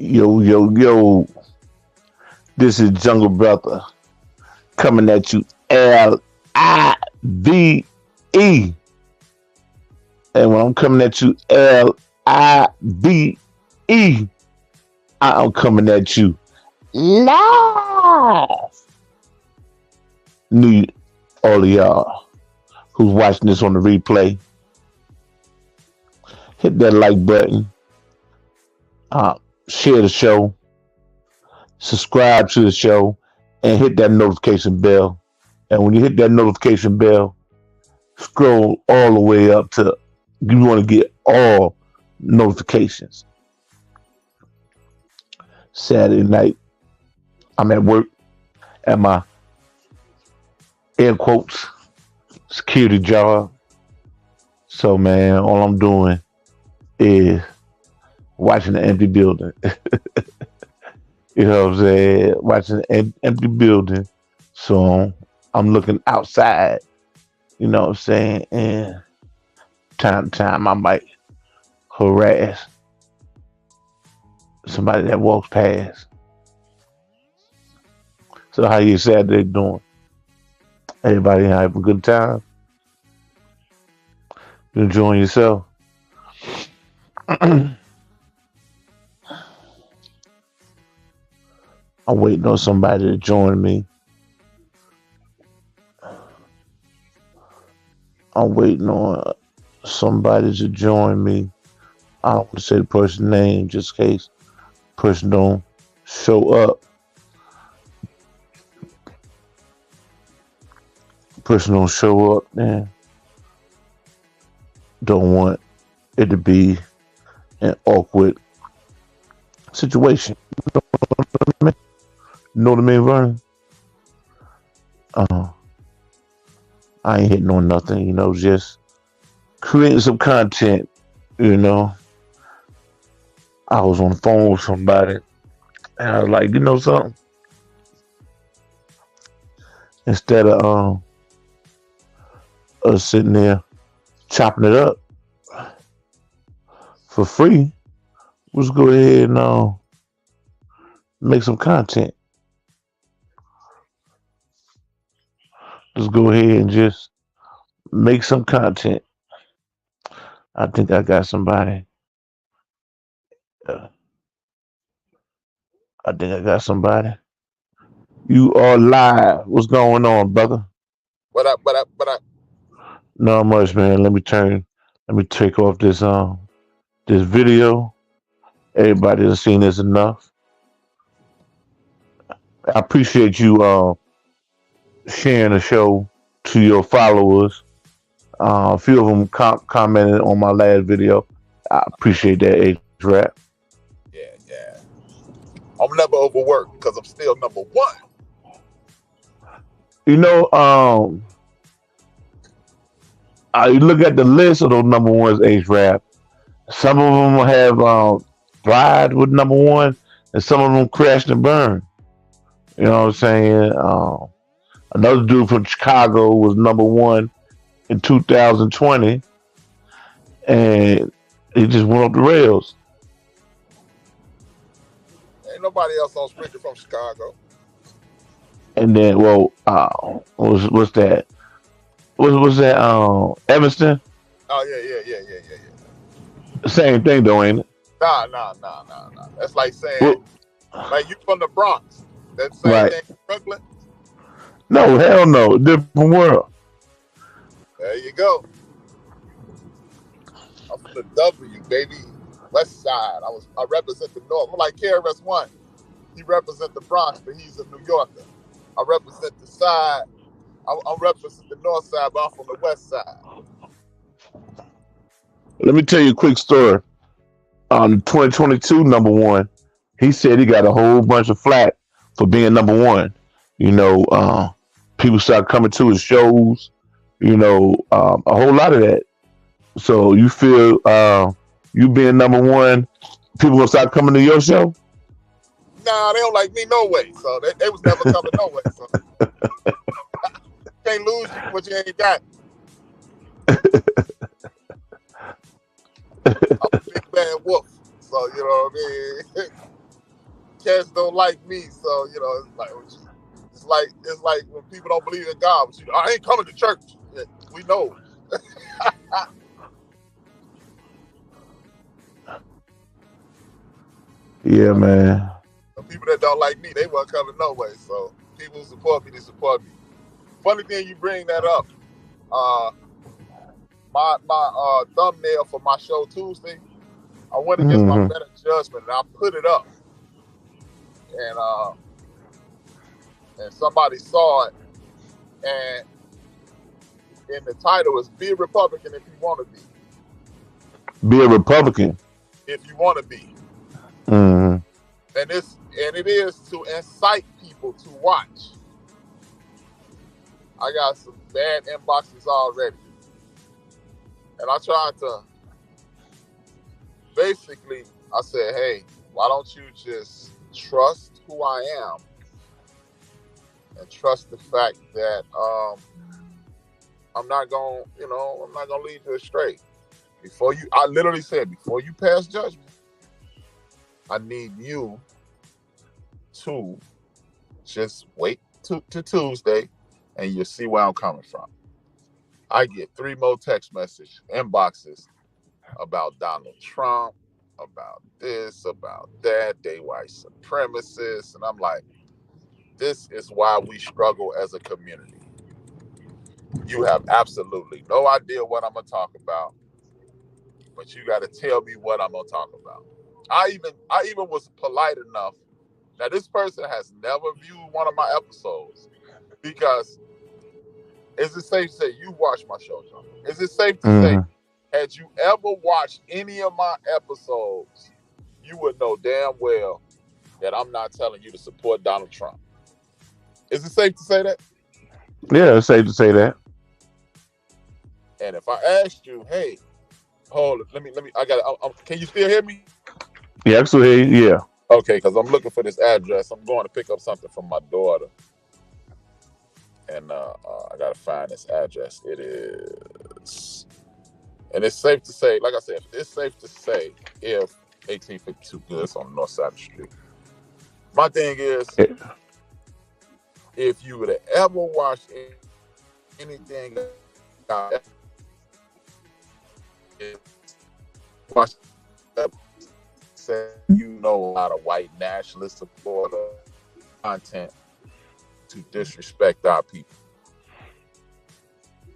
Yo, yo, yo. This is Jungle Brother coming at you Live. And when I'm coming at you Live, I'm coming at you live. Need all of y'all who's watching this on the replay, hit that like button, share the show, subscribe to the show, and hit that notification bell. And when you hit that notification bell, scroll all the way up to you want to get all notifications. Saturday night, I'm at work at my air quotes security job. So man, all I'm doing is watching the empty building. You know what I'm saying? Watching an empty building. So I'm looking outside. You know what I'm saying? And time to time I might harass somebody that walks past. So how you Saturday doing? Everybody having a good time? You enjoying yourself? I'm waiting on somebody to join me. I'm waiting on somebody to join me. I don't want to say the person's name just in case the person don't show up. The person don't show up, then don't want it to be an awkward situation. You know what I mean, Vernon? I ain't hitting on nothing, just creating some content, I was on the phone with somebody and I was like, you know something? Instead of us sitting there chopping it up for free, let's go ahead and make some content. Let's go ahead and just make some content. I think I got somebody. Uh, I think I got somebody. You are live. What's going on, brother? What up? Not much, man. Let me take off this video. Everybody has seen this enough. I appreciate you sharing the show to your followers. A few of them commented on my last video. I appreciate that, H-Rap. Yeah. I'm never overworked because I'm still number one. You look at the list of those number ones, H-Rap. Some of them have thrived with number one, and some of them crashed and burned. You know what I'm saying? Another dude from Chicago was number one in 2020, and he just went off the rails. Ain't nobody else on Spreaker from Chicago. And then, what's that? What's that? Evanston? Oh, yeah. Same thing, though, ain't it? Nah. That's like saying, like you from the Bronx. That same right. thing in Brooklyn? No, hell no. Different world. There you go. I'm from the W, baby. West Side. I represent the North. I'm like KRS-One. He represent the Bronx, but he's a New Yorker. I represent the side. I represent the North Side, but I'm from the West Side. Let me tell you a quick story. On 2022 number one, he said he got a whole bunch of flack for being number one. People started coming to his shows. A whole lot of that. So you feel you being number one, people gonna start coming to your show? Nah, they don't like me no way. So they was never coming no way. So. Can't lose what you ain't got. I'm a big bad wolf. So, you know what I mean? cats don't like me, so it's like when people don't believe in God, but I ain't coming to church. Yeah, we know. Yeah, But man. the people that don't like me, they won't come no way. So people who support me, they support me. Funny thing you bring that up. Uh, my thumbnail for my show Tuesday, I went against my Hmm. better judgment and I put it up, and somebody saw it, and in the title is "Be a Republican if you want to be." Be a Republican. If you want to be, Hmm. and it is to incite people to watch. I got some bad inboxes already, and I tried to basically. I said, "Hey, why don't you just trust who I am and trust the fact that I'm not gonna lead you astray. Before you, I literally said, before you pass judgment, I need you to just wait to Tuesday, and you'll see where I'm coming from." I get 3 more text message inboxes about Donald Trump, about this, about that, they white supremacists, and I'm like, this is why we struggle as a community. You have absolutely no idea what I'm gonna talk about, but you got to tell me what I'm gonna talk about. I even was polite enough. Now this person has never viewed one of my episodes because is it safe to say you watch my show, John? Is it safe to say Hmm. had you ever watched any of my episodes, you would know damn well that I'm not telling you to support Donald Trump. Is it safe to say that? Yeah, it's safe to say that. And if I asked you, hey, hold it, let me, can you still hear me? Yeah, actually, yeah. Okay, because I'm looking for this address. I'm going to pick up something from my daughter, and I gotta find this address. It is, and it's safe to say, like I said, it's safe to say if 1852 good, it's on the north side of the street. My thing is, Eh, if you would have ever watched anything out, watch, say you know a lot of white nationalist supporter content to disrespect our people.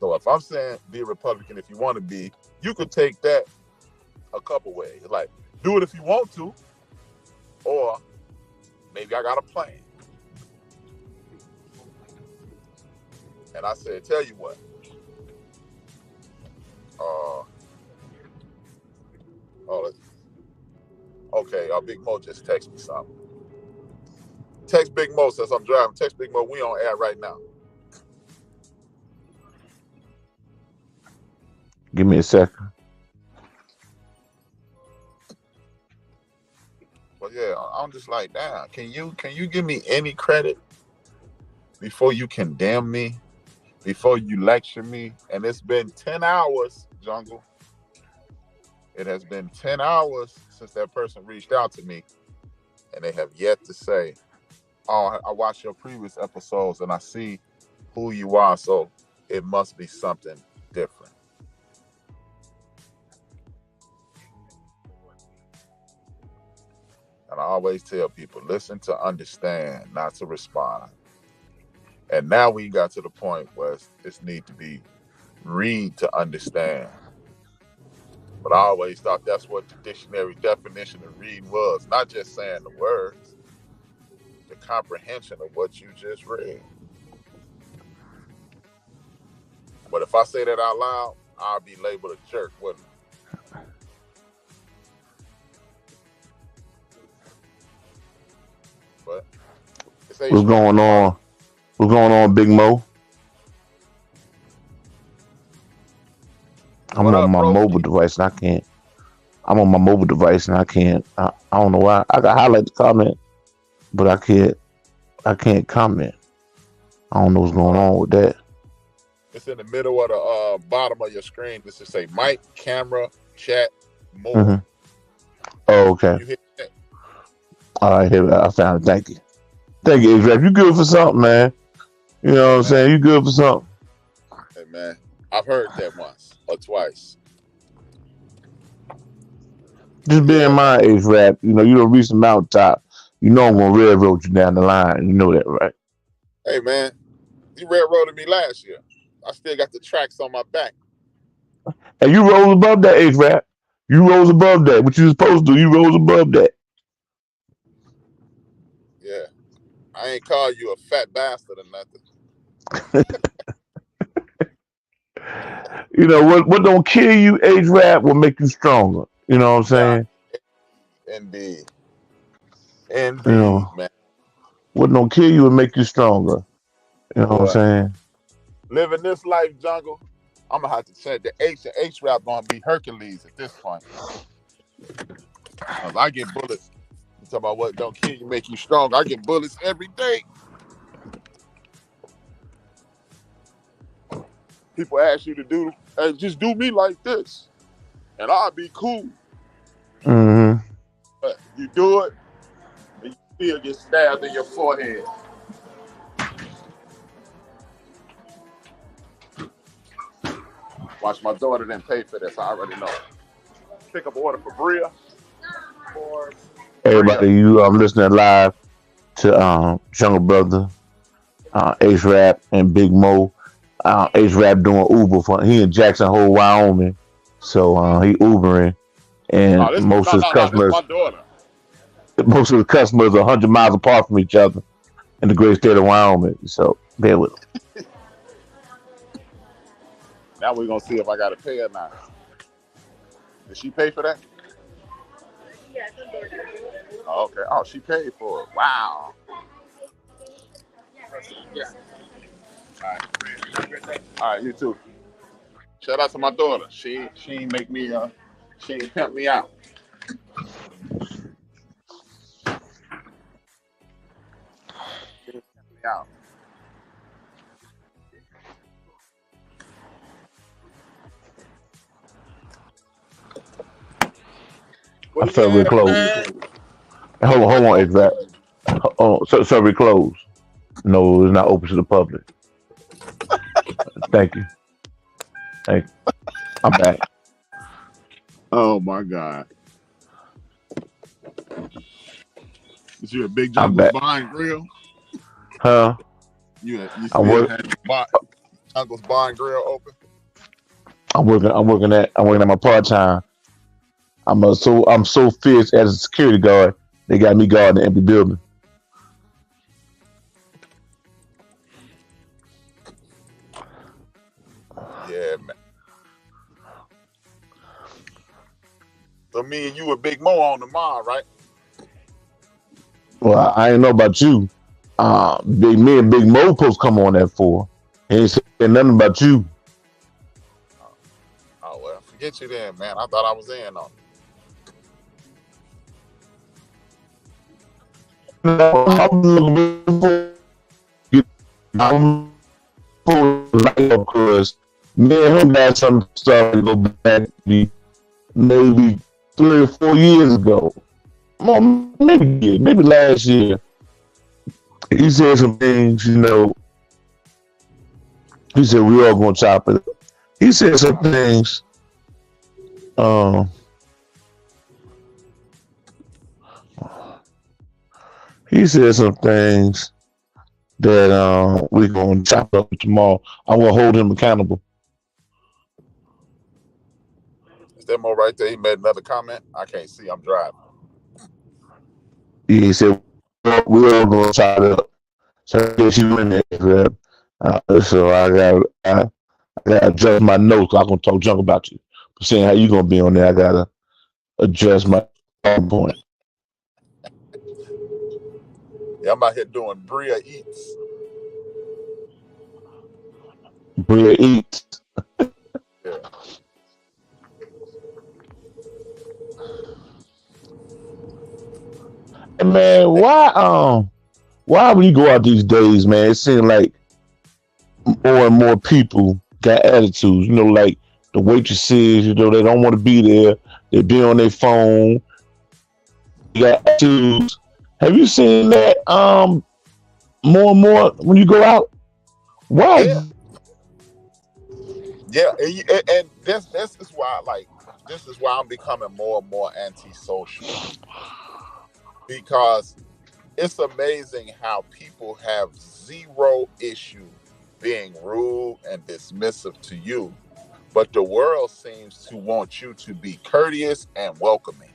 So if I'm saying be a Republican if you want to be, you could take that a couple ways. Like, do it if you want to, or maybe I got a plan. And I said, tell you what, uh, oh, okay, Big Mo just text me something. Text Big Mo says I'm driving. Text Big Mo, we on air right now. Give me a second. But yeah, I'm just like, damn, can you give me any credit before you condemn me, before you lecture me? And it's been 10 hours, Jungle. It has been 10 hours since that person reached out to me, and they have yet to say, oh, I watched your previous episodes and I see who you are, so it must be something different. And I always tell people, listen to understand, not to respond. And now we got to the point where it's need to be read to understand. But I always thought that's what the dictionary definition of read was, not just saying the words, the comprehension of what you just read. But if I say that out loud, I'll be labeled a jerk, wouldn't I? But it's What's going H1Z1. on? What's going on, Big Mo? I'm What on up, my mobile broski? device and I can't. I'm on my mobile device and I can't. I don't know why. I got highlight the comment, but I can't. I can't comment. I don't know what's going Uh, on with that. it's in the middle of the bottom of your screen. This is say mic, camera, chat, more. Hmm. Oh, okay. You hit that. All right, here I found it. Thank you, Israel. You good for something, man? You know what Hey I'm man, saying? You good for something? hey man, I've heard that once or twice. Just bear in Yeah, man. mind, Israel. You know you don't reach the mountaintop. You know I'm gonna railroad you down the line. You know that, right? Hey man, you railroaded me last year. I still got the tracks on my back. And you rose above that, Israel. You rose above that. What you supposed to do? You rose above that. Yeah, I ain't call you a fat bastard or nothing. You know what don't kill you, age rap will make you stronger. You know what I'm Yeah, saying? indeed, You indeed, know man. what don't kill you will make you stronger. You know what I'm Boy, saying? living this life, jungle. I'm gonna have to say the H and H rap gonna be Hercules at this point. Cause I get bullets. You talk about what don't kill you, make you strong. I get bullets every day. People ask you to do, hey, just do me like this, and I'll be cool. Hmm. But you do it, and you still get stabbed in your forehead. Watch, my daughter didn't pay for this. I already know. Pick up an order for Bria. For Bria. Everybody, you listening live to Jungle Brother, Ace Rap, and Big Mo. Ace Rap doing Uber for he in Jackson Hole, Wyoming. So he Ubering, and No, this no. This my daughter. most of the customers are 100 miles apart from each other in the great state of Wyoming. So bear with them. Now we're gonna see if I gotta pay her now. Did she pay for that? Oh, okay. Oh, she paid for it. Wow. Yeah. All right. All right. You too. Shout out to my daughter. She ain't make me she ain't pimp me out. She ain't pimp me out. I Where you felt real at, close. man? Hold Everybody on, gonna Ace Rap. Oh, so we closed. No, it's not open to the public. Thank you. Thank you. I'm back. Oh my God. Is you a Big I'm Jungle's back. Bar and Grill? Huh? You I'm still work. have Jungle's Bar and Grill open? I'm working at my part time. I'm so fierce as a security guard. They got me guarding the empty building. Yeah, man. So me and you and Big Mo on tomorrow, right? Well, I ain't know about you. Big me and Big Mo supposed to come on that for. He ain't saying nothing about you. Oh well, forget you then, man. I thought I was in on it. I'm looking for I'm because me and him got some stuff to go back maybe 3 or 4 years ago. Well, maybe last year. He said some things, you know. He said we all gonna chop it. He said some things. Um, he said some things that we gonna chop up tomorrow. I'm gonna hold him accountable. Is that Mo right there? He made another comment. I can't see. I'm driving. He said we all gonna chop it up. So I guess you in there, so I gotta adjust my notes. I'm gonna talk junk about you. But seeing how you gonna be on there, I gotta adjust my point. Yeah, I'm out here doing Bria Eats. Bria eats. Yeah. And man, why when you go out these days, man, it seems like more and more people got attitudes. You know, like the waitresses, you know, they don't want to be there. They be on their phone. They got attitudes. Have you seen that more and more when you go out? Why? Yeah, yeah, and this is why like this is why I'm becoming more and more antisocial because it's amazing how people have zero issue being rude and dismissive to you, but the world seems to want you to be courteous and welcoming.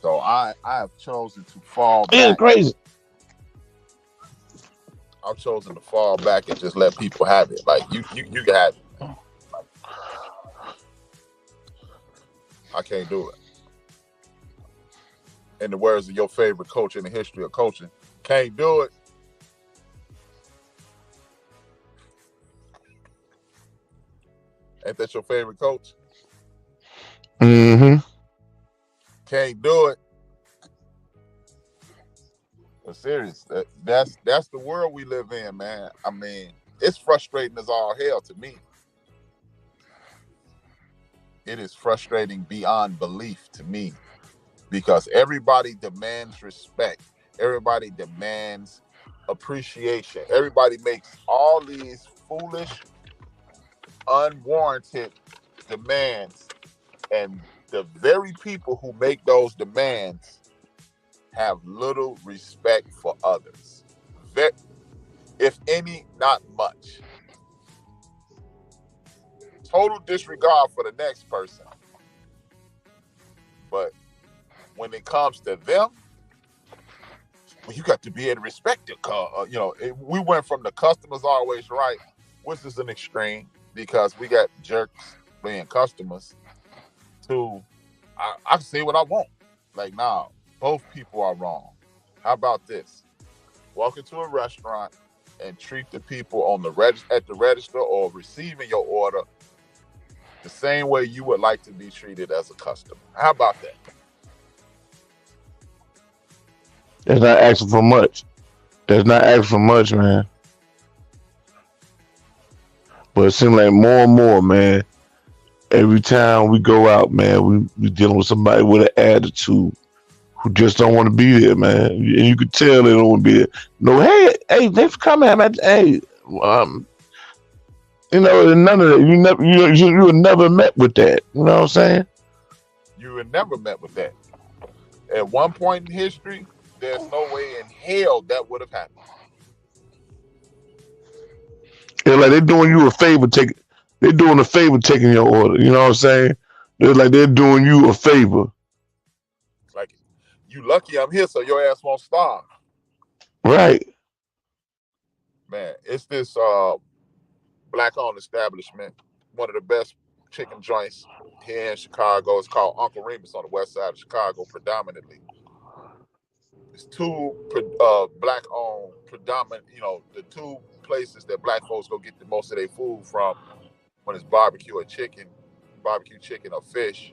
So I have chosen to fall It's back. crazy. I've chosen to fall back and just let people have it. Like you can have it, man. Like I can't do it. In the words of your favorite coach in the history of coaching, can't do it. Ain't that your favorite coach? Mm-hmm. Can't do it. But serious, that's the world we live in, man. I mean, it's frustrating as all hell to me. It is frustrating beyond belief to me because everybody demands respect. Everybody demands appreciation. Everybody makes all these foolish, unwarranted demands, and the very people who make those demands have little respect for others. If any, not much. Total disregard for the next person. But when it comes to them, well, you got to be able to respect it. We went from the customers always right, which is an extreme because we got jerks being customers, to I can say what I want. Like, nah, both people are wrong. How about this? Walk into a restaurant and treat the people on the at the register or receiving your order the same way you would like to be treated as a customer. How about that? That's not asking for much. That's not asking for much, man. But it seems like more and more, man. Every time we go out, man, we dealing with somebody with an attitude who just don't want to be there, man. And you could tell they don't want to be there. No, hey, thanks for coming, man. Hey, um, none of that. You were never met with that. You know what I'm saying? You were never met with that. At one point in history, there's no way in hell that would have happened. It's like they're doing you a favor, they're doing a favor taking your order. You know what I'm saying? It's like they're doing you a favor. Like, you lucky I'm here so your ass won't starve. Right. Man, it's this black owned establishment, one of the best chicken joints here in Chicago. It's called Uncle Remus on the west side of Chicago predominantly. It's two black owned predominant, the two places that black folks go get the most of their food from when it's barbecue chicken or fish.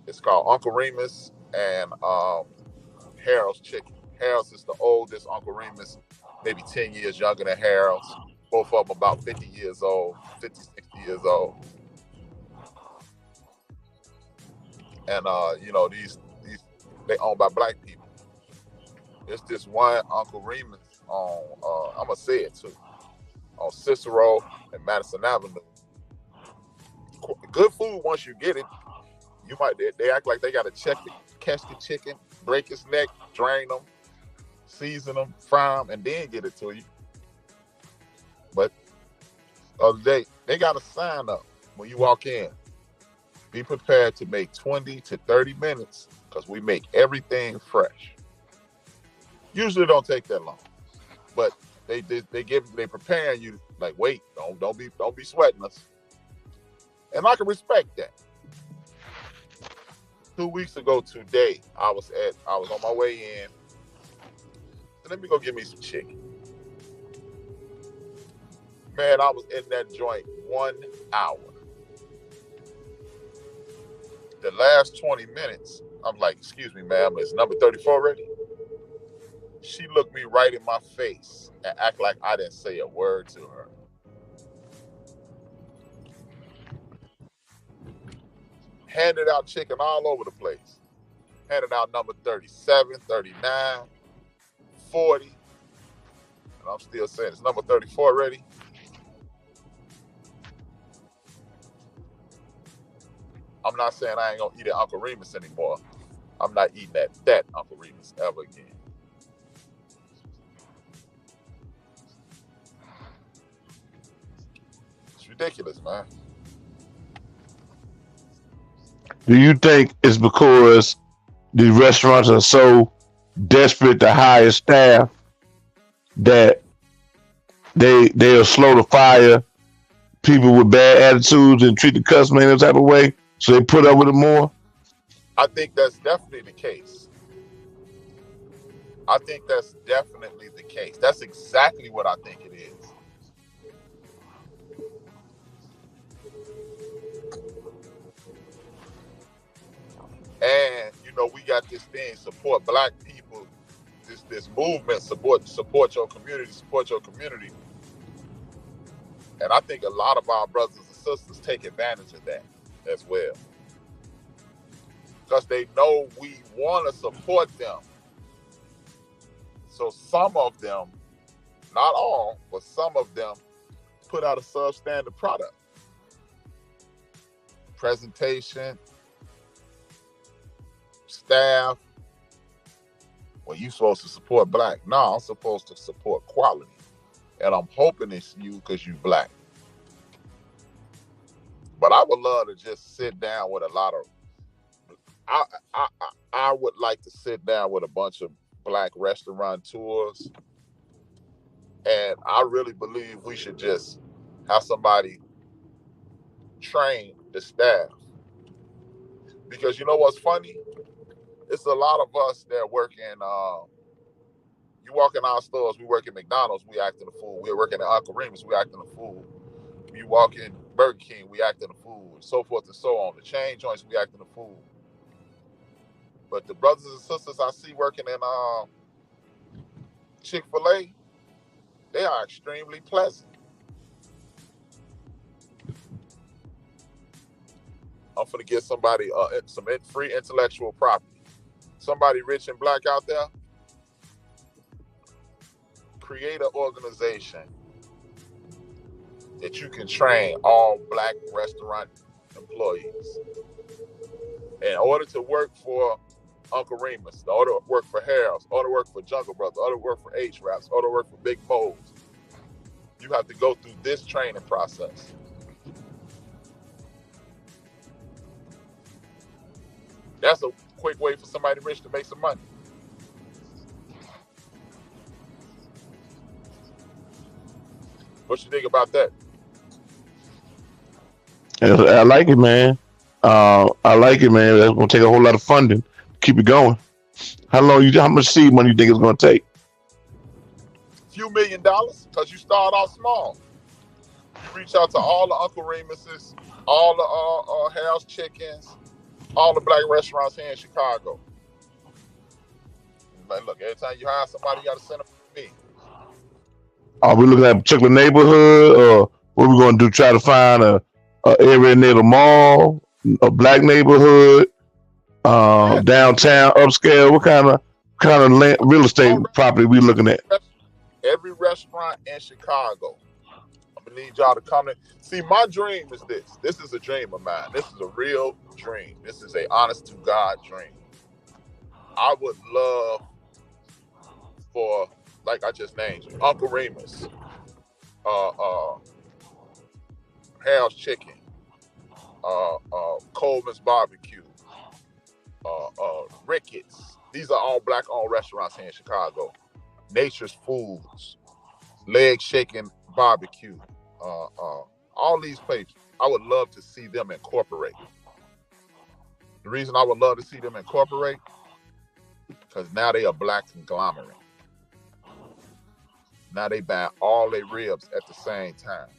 It's called Uncle Remus and Harold's Chicken. Harold's is the oldest. Uncle Remus, maybe 10 years younger than Harold's. Both of them about 50 years old, 50, 60 years old. And, these they owned by black people. It's this one Uncle Remus on, I'm going to say it too, on Cicero and Madison Avenue. Good food once you get it. They act like they got to catch the chicken, break its neck, drain them, season them, fry them, and then get it to you. But they got a sign up when you walk in. Be prepared to make 20 to 30 minutes because we make everything fresh. Usually don't take that long, but they preparing you like, wait, don't be sweating us, and I can respect that. 2 weeks ago today, I was on my way in. So let me go get me some chicken. Man, I was in that joint 1 hour. The last 20 minutes, I'm like, excuse me, ma'am, is number 34 ready? She looked me right in my face and act like I didn't say a word to her. Handed out chicken all over the place. handed out number 37, 39, 40, and I'm still saying it's number 34 ready. I'm not saying I ain't gonna eat at Uncle Remus anymore. I'm not eating at that Uncle Remus ever again. It's ridiculous, man. Do you think it's because the restaurants are so desperate to hire staff that they'll slow to fire people with bad attitudes and treat the customer in a type of way, so they put up with it more? I think that's definitely the case. I think that's definitely the case. That's exactly what I think it is. And you know, we got this thing, support black people, this movement, support your community, support your community. And I think a lot of our brothers and sisters take advantage of that as well. Because they know we want to support them. So some of them, not all, but some of them put out a substandard product. Presentation, staff. Well, you supposed to support black. No, I'm supposed to support quality. And I'm hoping it's you because you black. But I would love to just sit down with a lot of, I would like to sit down with a bunch of black restaurateurs. And I really believe we should just have somebody train the staff. Because you know what's funny? It's a lot of us that work in, you walk in our stores, we work at McDonald's, we acting a fool. We're working at Uncle Remus, we acting a fool. You walk in Burger King, we acting a fool, and so forth and so on. The chain joints, we acting a fool. But the brothers and sisters I see working in Chick-fil-A, they are extremely pleasant. I'm finna get somebody some free intellectual property. Somebody rich and black out there, create an organization that you can train all black restaurant employees. In order to work for Uncle Remus, in order to work for Harold's, in order to work for Jungle Brothers, in order to work for H-Raps, in order to work for Big Moles, you have to go through this training process. That's a quick way for somebody rich to make some money. What you think about that? I like it, man. I like it, man. That's gonna take a whole lot of funding. Keep it going. How much seed money you think it's gonna take? Few $1 million, because you start off small. You reach out to all the Uncle Remuses, all the House Chickens, all the black restaurants here in Chicago. Like, look, every time you hire somebody, you got to send them to me. Are we looking at a particular neighborhood, or what we gonna do? Try to find a area near the mall, a black neighborhood, Yeah. downtown, upscale. What kind of real estate property we looking at? Every restaurant in Chicago. I'm gonna need y'all to come in. See, my dream is this. This is a dream of mine. This is a real dream. This is a honest to God dream. I would love for, like I just named you, Uncle Remus, Harold's Chicken, Coleman's Barbecue, Ricketts. These are all black-owned restaurants here in Chicago. Nature's Foods, Leg Shaking Barbecue, all these places. I would love to see them incorporate. The reason I would love to see them incorporate, because now they are black conglomerate. Now they buy all their ribs at the same time.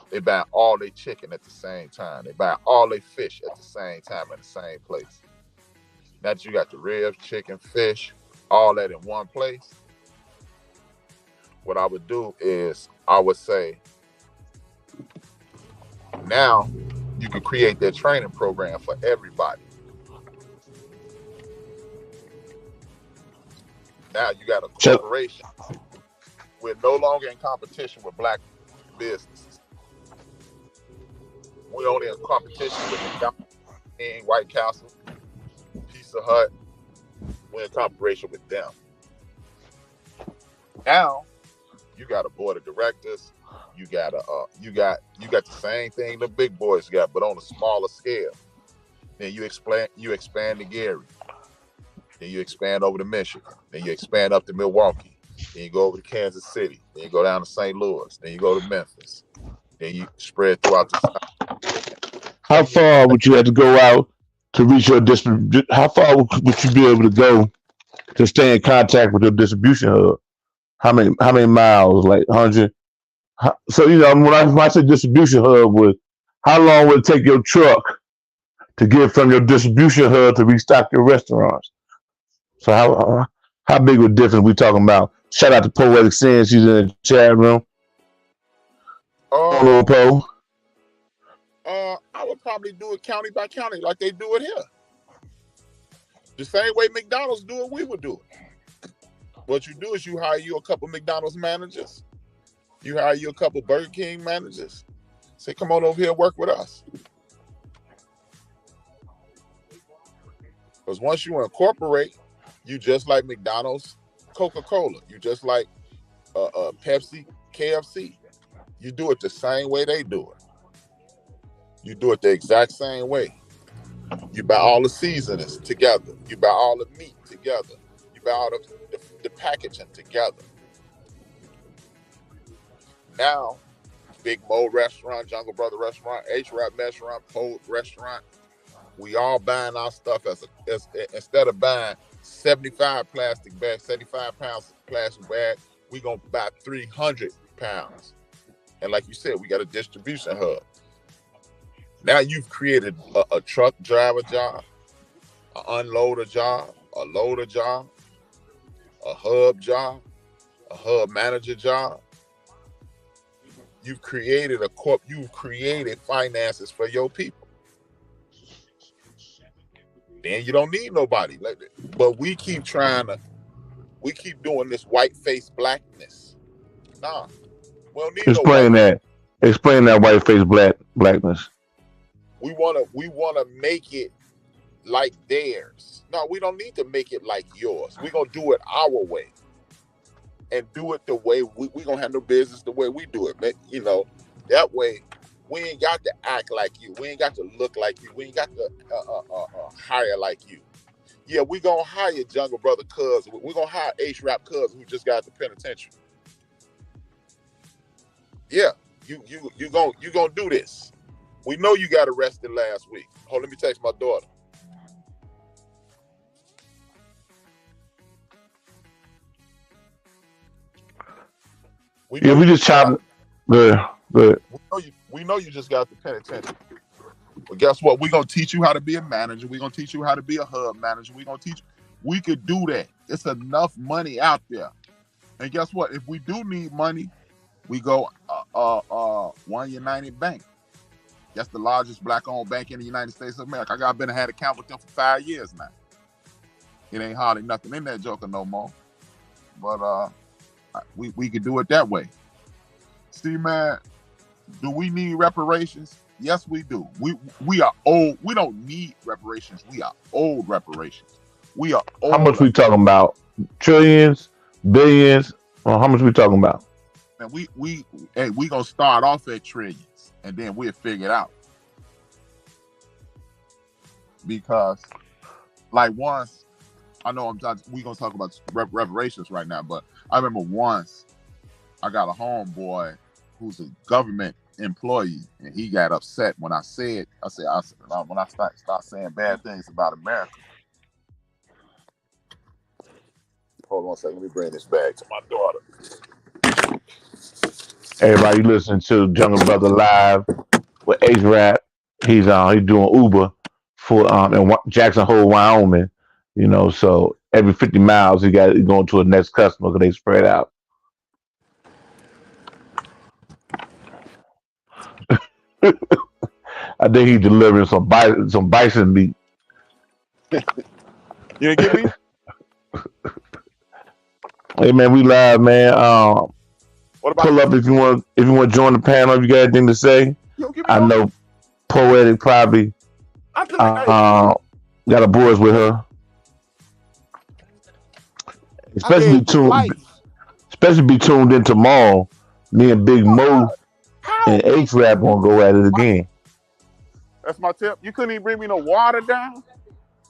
They buy all their chicken at the same time. They buy all their fish at the same time in the same place. Now that you got the ribs, chicken, fish, all that in one place, what I would do is I would say, now you can create that training program for everybody. Now you got a So, corporation. We're no longer in competition with black businesses. We're only in competition with McDonald's, White Castle, Pizza Hut. We're in cooperation with them. Now you got a board of directors. You got the same thing the big boys got, but on a smaller scale. Then you expand to Gary. Then you expand over to Michigan. Then you expand up to Milwaukee. Then you go over to Kansas City. Then you go down to St. Louis. Then you go to Memphis. Then you spread throughout the South. how far would you have to go out to reach your distribution? How far would you be able to go to stay in contact with your distribution hub? How many miles? Like 100. So when I say distribution hub, was how long would it take your truck to get from your distribution hub to restock your restaurants? So how big of a difference we talking about? Shout out to Poetic Sin, she's in the chat room. Uh, Hello, Poe. I would probably do it county by county like they do it here. The same way McDonald's do it, we would do it. What you do is you hire you a couple McDonald's managers. You hire you a couple Burger King managers. Say, come on over here and work with us. Because once you incorporate, you just like McDonald's, Coca-Cola. You just like Pepsi, KFC. You do it the same way they do it. You do it the exact same way. You buy all the seasonings together. You buy all the meat together. You buy all the packaging together. Now, Big Mo restaurant, Jungle Brother restaurant, H-Rap restaurant, Poet restaurant, we all buying our stuff as instead of buying 75 plastic bags, 75 pounds plastic bag, we gonna buy 300 pounds. And like you said, we got a distribution hub. Now you've created a truck driver job, an unloader job, a loader job, a hub manager job. You've created you've created finances for your people. Then you don't need nobody. But we keep doing this white face blackness. Nah, we don't need no Explain that. Explain that white face blackness. We wanna make it like theirs. No, we don't need to make it like yours. We're gonna do it our way. And do it the way we gonna handle business the way we do it. That way we ain't got to act like you. We ain't got to look like you. We ain't got to hire like you. Yeah, we gonna hire Jungle Brother Cuz. We're gonna hire H-Rap Cuz who just got out the penitentiary. Yeah, you gonna do this. We know you got arrested last week. Hold, let me text my daughter. We just chopped. Good. We know you just got the penitentiary. But guess what? We're gonna teach you how to be a manager. We're gonna teach you how to be a hub manager. We're gonna teach you. We could do that. It's enough money out there. And guess what? If we do need money, we go One United Bank. That's the largest black-owned bank in the United States of America. I've been had an account with them for 5 years now. It ain't hardly nothing in that joker no more. But we could do it that way. See, man, do we need reparations? Yes, we do. We are old. We don't need reparations. We are old reparations. We are old. How much we talking about? Trillions, billions, or how much we talking about? And we gonna start off at trillions, and then we'll figure it out. Because, like once, I know we gonna talk about reparations right now, but I remember once I got a homeboy who's a government employee, and he got upset when I said when I start saying bad things about America. Hold on a second, let me bring this back to my daughter. Everybody listening to Jungle Brother Live with H-Rap. He's doing Uber for in Jackson Hole, Wyoming. So every 50 miles he going to a next customer because they spread out. I think he's delivering some bison meat. You didn't get me? Hey man, we live, man. What about Pull the up team? if you want to join the panel. If you got anything to say, Yo, give me I your number. know Poetic probably I feel like uh, got a boys with her, I gave you life. especially be tuned in tomorrow. Me and Big Mo How? and H Rap gonna go at it My, again. that's my tip. You couldn't even bring me no water down,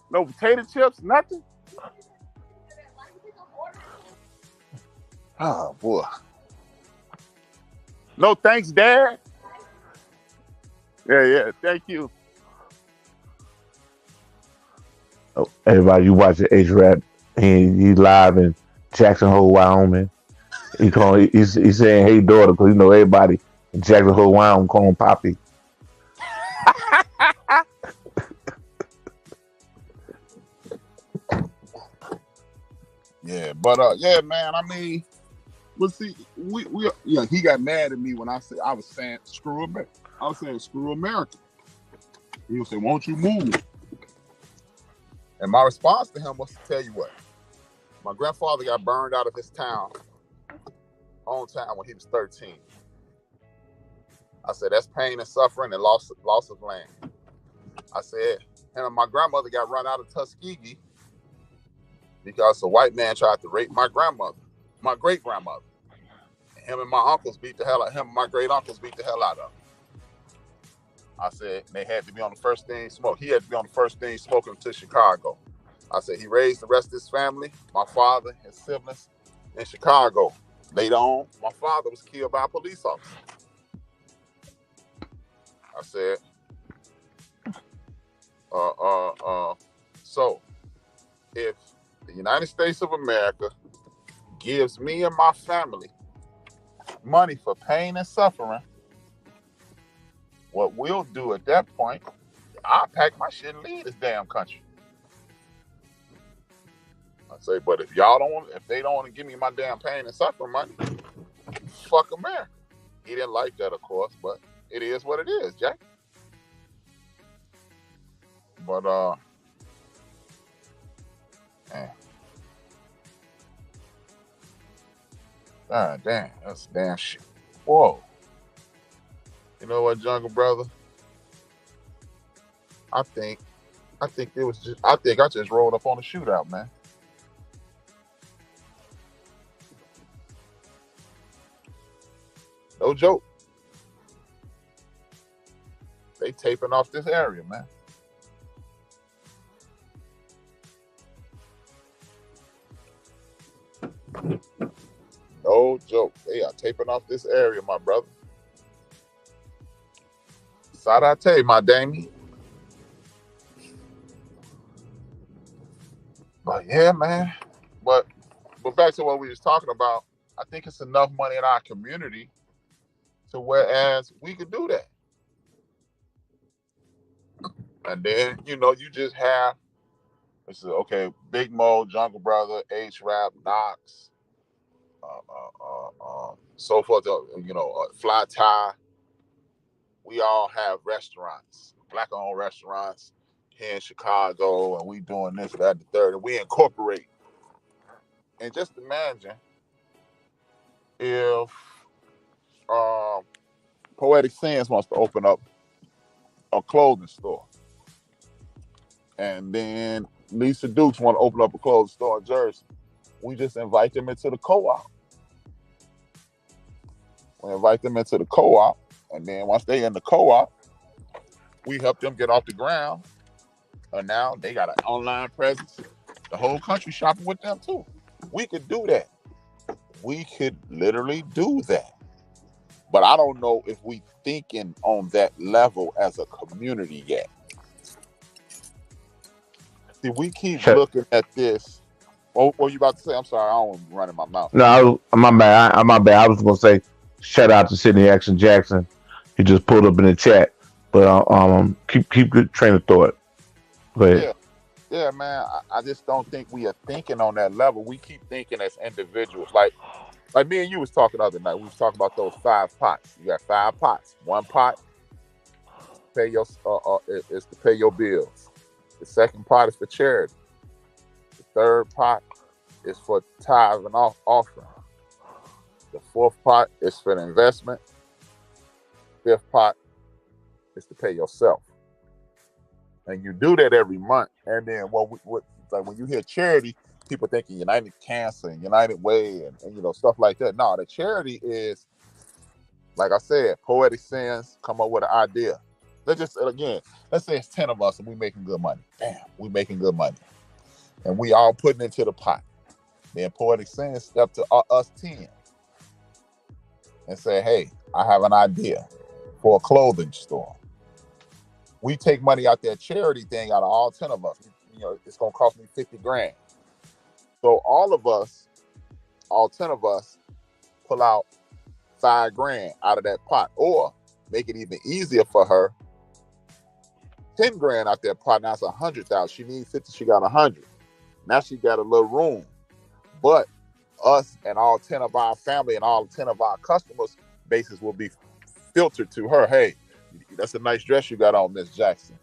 no potato chips, nothing. Oh boy. No thanks, Dad. Yeah, yeah. Thank you. Oh, everybody, you watching H Rap? He live in Jackson Hole, Wyoming. He's saying hey daughter because you know everybody in Jackson Hole, Wyoming call him Poppy. Yeah, but yeah, man. I mean, but see, we yeah, he got mad at me when I said I was saying screw America. I was saying screw America. He was saying, "Won't you move?" And my response to him was to tell you what. My grandfather got burned out of his hometown when he was 13. I said that's pain and suffering and loss of land. I said him and my grandmother got run out of Tuskegee because a white man tried to rape my grandmother, my great grandmother. Him and my uncles beat the hell out. Him and my great uncles beat the hell out of him. I said they had to be on the first thing smoke. He had to be on the first thing smoking to Chicago. I said he raised the rest of his family, my father, his siblings, in Chicago. Later on, my father was killed by a police officer. I said, uh, uh, uh, so if the United States of America gives me and my family money for pain and suffering, what we'll do at that point, I'll pack my shit and leave this damn country. I say, but if they don't want to give me my damn pain and suffering money, fuck America. He didn't like that, of course, but it is what it is, Jack. But man. God damn, that's damn shit. Whoa. You know what, Jungle Brother? I think I think I just rolled up on a shootout, man. No joke. They taping off this area, man. No joke. They are taping off this area, my brother. Sadate, my Damien. But yeah, man. But but back to what we was talking about, I think it's enough money in our community to whereas we could do that. And then, you just have this is okay, Big Mo, Jungle Brother, H Rap, Knox, so forth, Fly Tie. We all have restaurants, black owned restaurants here in Chicago, and we doing this, that, and the third, and we incorporate. And just imagine if um, Poetic Sense wants to open up a clothing store, and then Lisa Dukes want to open up a clothing store in Jersey. We just invite them into the co-op. We invite them into the co-op, and then once they in the co-op, we help them get off the ground. And now they got an online presence. The whole country shopping with them too. We could do that. We could literally do that. But I don't know if we thinking on that level as a community yet. See, we keep Shut, looking at this. What were you about to say? I'm sorry, I don't want to run in my mouth. no, my bad. My bad. I was gonna say shout out to Sydney Action Jackson. He just pulled up in the chat. But keep good train of thought. Go ahead. Yeah, yeah, man. I just don't think we are thinking on that level. We keep thinking as individuals. Like me and you was talking the other night. We was talking about those 5 pots. You got 5 pots. One pot pay your is to pay your bills. The second pot is for charity. The third pot is for tithe and offering. The fourth pot is for the investment. Fifth pot is to pay yourself. And you do that every month. And then what like when you hear charity, people thinking United Cancer and United Way and stuff like that. No, the charity is, like I said, poetic sins come up with an idea. Let's say it's 10 of us and we making good money. Bam, we making good money. And we all putting into the pot. Then poetic sins step to us 10 and say, hey, I have an idea for a clothing store. We take money out that charity thing out of all 10 of us. It's going to cost me 50 grand. So all 10 of us pull out 5 grand out of that pot, or make it even easier for her, 10 grand out that pot. Now it's 100,000. She needs 50. She got 100. Now she got a little room. But us and all 10 of our family and all 10 of our customers bases will be filtered to her. Hey, that's a nice dress you got on, Miss Jackson.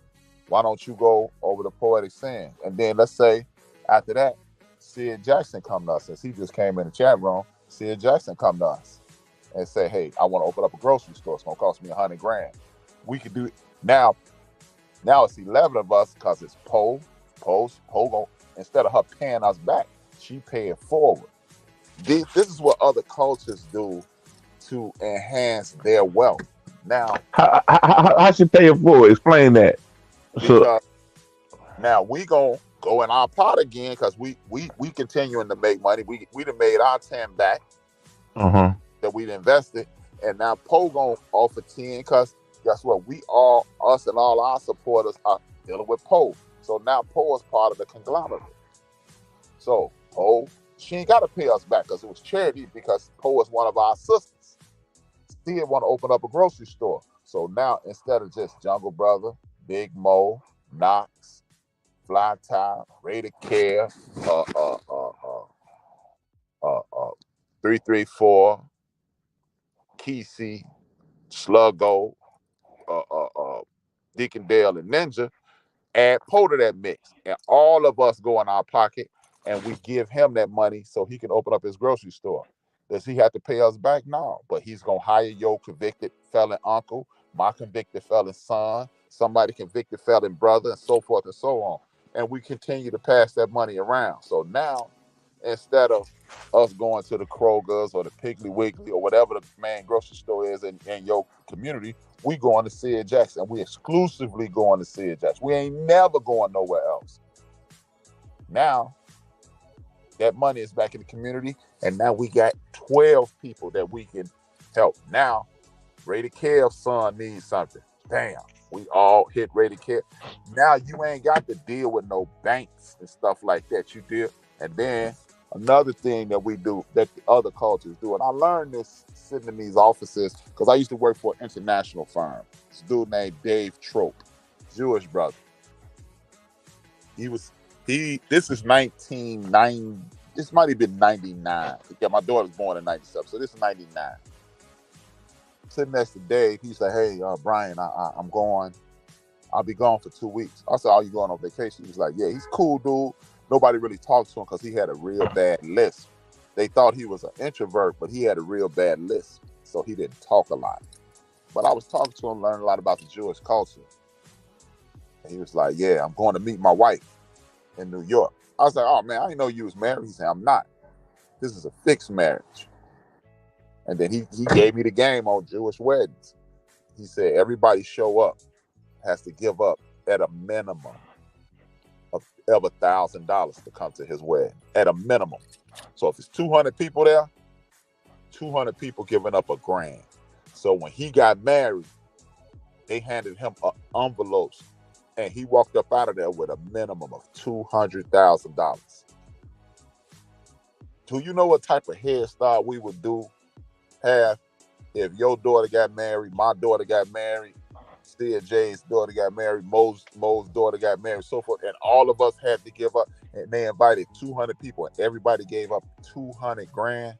Why don't you go over to Poetic Sin? And then let's say after that, Sid Jackson come to us. Since he just came in the chat room, Sid Jackson come to us and say, hey, I want to open up a grocery store. It's going to cost me 100 grand. We could do it. Now it's 11 of us because it's Poe. Poe, instead of her paying us back, she pay it forward. This is what other cultures do to enhance their wealth. Now, How she pay it for? Explain that. So, because now we gonna go in our pot again because we continuing to make money. We done made our 10 back that we'd invested, and now Poe gonna offer 10 because guess what? Us and all our supporters are dealing with Poe. So now Poe is part of the conglomerate. So Poe, she ain't got to pay us back because it was charity, because Poe is one of our sisters. She want to open up a grocery store. So now instead of just Jungle Brother, Big Mo, Knox, Fly Tie, Rated Care, 334, Kesey, Sluggo, Deacon Dale, and Ninja, add Poe to that mix. And all of us go in our pocket and we give him that money so he can open up his grocery store. Does he have to pay us back? No. But he's going to hire your convicted felon uncle, my convicted felon son, somebody convicted felon brother, and so forth and so on. And we continue to pass that money around. So now, instead of us going to the Kroger's or the Piggly Wiggly or whatever the main grocery store is in your community, we going to Sid Jackson. We exclusively going to Sid Jackson. We ain't never going nowhere else. Now, that money is back in the community, and now we got 12 people that we can help. Now, Rated Care son needs something. Damn, we all hit Rated Care. Now you ain't got to deal with no banks and stuff like that. You deal, and then another thing that we do that the other cultures do, and I learned this sitting in these offices because I used to work for an international firm. This dude named Dave Trope, Jewish brother. This is 1990. This might have been 99. Yeah, my daughter was born in 97, so this is 99. Sitting next to Dave, he's like, hey, Brian, I'm going. I'll be gone for 2 weeks. I said, are you going on vacation? He's like, yeah, he's cool, dude. Nobody really talked to him because he had a real bad lisp. They thought he was an introvert, but he had a real bad lisp, so he didn't talk a lot. But I was talking to him, learning a lot about the Jewish culture. And he was like, yeah, I'm going to meet my wife in New York. I was like, oh, man, I didn't know you was married. He said, I'm not. This is a fixed marriage. And then he gave me the game on Jewish weddings. He said, everybody show up has to give up at a minimum of $1,000 to come to his wedding, at a minimum. So if it's 200 people there, 200 people giving up $1,000. So when he got married, they handed him envelopes, and he walked up out of there with a minimum of $200,000. Do you know what type of hairstyle we would have if your daughter got married, my daughter got married, Sia J's daughter got married, Mo's daughter got married, so forth, and all of us had to give up, and they invited 200 people, and everybody gave up $200,000.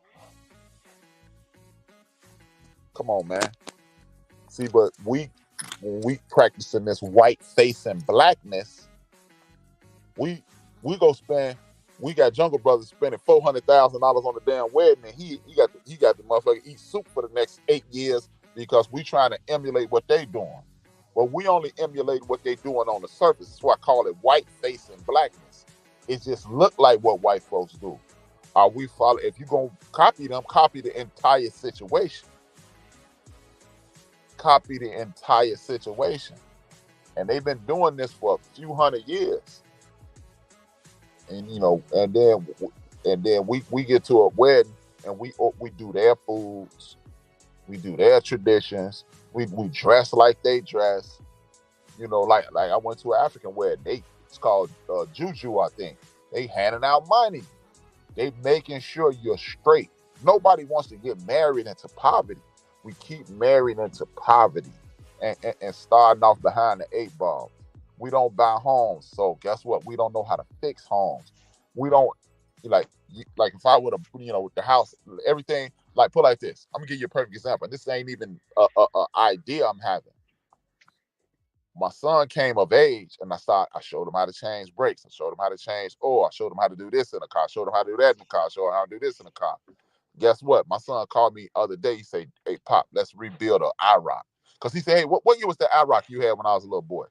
Come on, man. See, but when we practicing this white face and blackness, we go spend We got Jungle Brothers spending $400,000 on the damn wedding, and he got the motherfucker eat soup for the next 8 years because we trying to emulate what they doing. Well, we only emulate what they doing on the surface. That's why I call it white face and blackness. It just look like what white folks do. Are we follow? If you gonna copy them, copy the entire situation. Copy the entire situation. And they've been doing this for a few hundred years. And we get to a wedding and we do their foods, we do their traditions, we dress like they dress. Like I went to an African wedding. It's called juju, I think. They handing out money. They making sure you're straight. Nobody wants to get married into poverty. We keep marrying into poverty and starting off behind the 8 ball. We don't buy homes, so guess what? We don't know how to fix homes. We don't like if I would have with the house, everything like put like this. I'm gonna give you a perfect example. This ain't even a idea I'm having. My son came of age, and I showed him how to change brakes. I showed him how to change oil. I showed him how to do this in a car. I showed him how to do that in the car. I showed him how to do this in the car. Guess what? My son called me the other day. He said, "Hey, Pop, let's rebuild an IROC." Because he said, "Hey, what year was the IROC you had when I was a little boy?"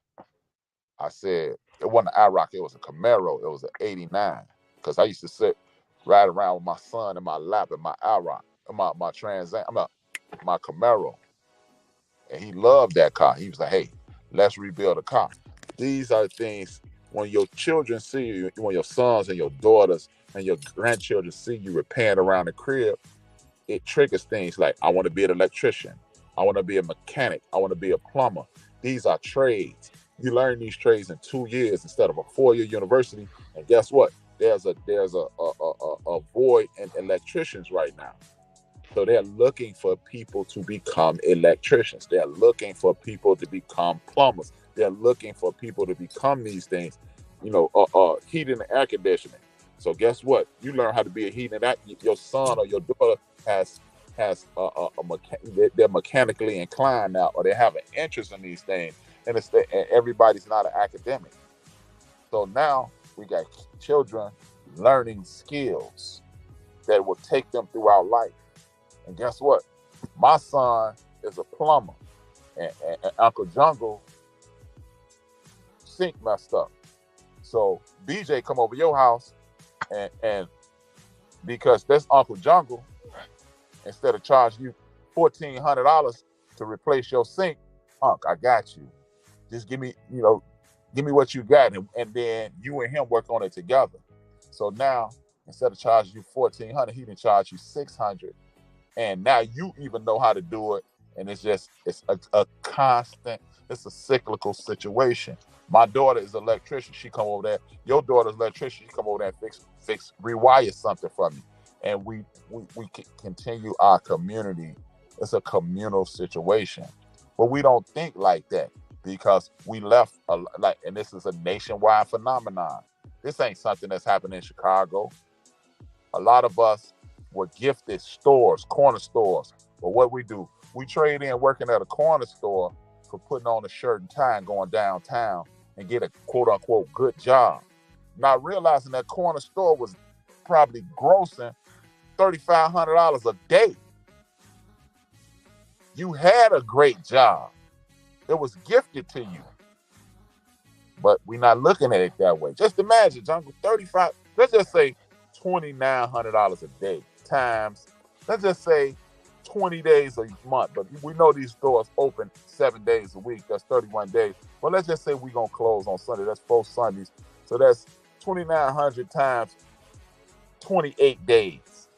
I said, "It wasn't an IROC. It was a Camaro. It was an '89." Because I used to sit ride around with my son in my lap in my IROC, my Trans Am, my Camaro. And he loved that car. He was like, "Hey, let's rebuild a car." These are things when your children see you, when your sons and your daughters and your grandchildren see you repairing around the crib, it triggers things like, I want to be an electrician. I want to be a mechanic. I want to be a plumber. These are trades. You learn these trades in 2 years instead of a 4-year university. And guess what? There's a void in electricians right now. So they're looking for people to become electricians. They're looking for people to become plumbers. They're looking for people to become these things, heating and air conditioning. So guess what? You learn how to be a heating and air. Your son or your daughter has they're mechanically inclined now, or they have an interest in these things, and and everybody's not an academic. So now we got children learning skills that will take them throughout life. And guess what? My son is a plumber, and Uncle Jungle sink messed up. So BJ come over your house, and because that's Uncle Jungle, instead of charging you $1,400 to replace your sink, Unc, I got you. Just give me what you got, and then you and him work on it together. So now instead of charging you $1,400, he can charge you $600. And now you even know how to do it, and it's a constant, it's a cyclical situation. My daughter is an electrician. She come over there. Your daughter's electrician. She come over there and rewire something for me, and we continue our community. It's a communal situation, but we don't think like that because we left and this is a nationwide phenomenon. This ain't something that's happening in Chicago. A lot of us were gifted stores, corner stores. But what we do, we trade in working at a corner store for putting on a shirt and tie and going downtown and get a quote unquote good job. Not realizing that corner store was probably grossing $3,500 a day. You had a great job. It was gifted to you. But we're not looking at it that way. Just imagine, Jungle, 35, let's just say $2,900 a day times, let's just say 20 days a month. But we know these stores open 7 days a week. That's 31 days. But let's just say we're going to close on Sunday. That's 4 Sundays. So that's 2,900 times 28 days.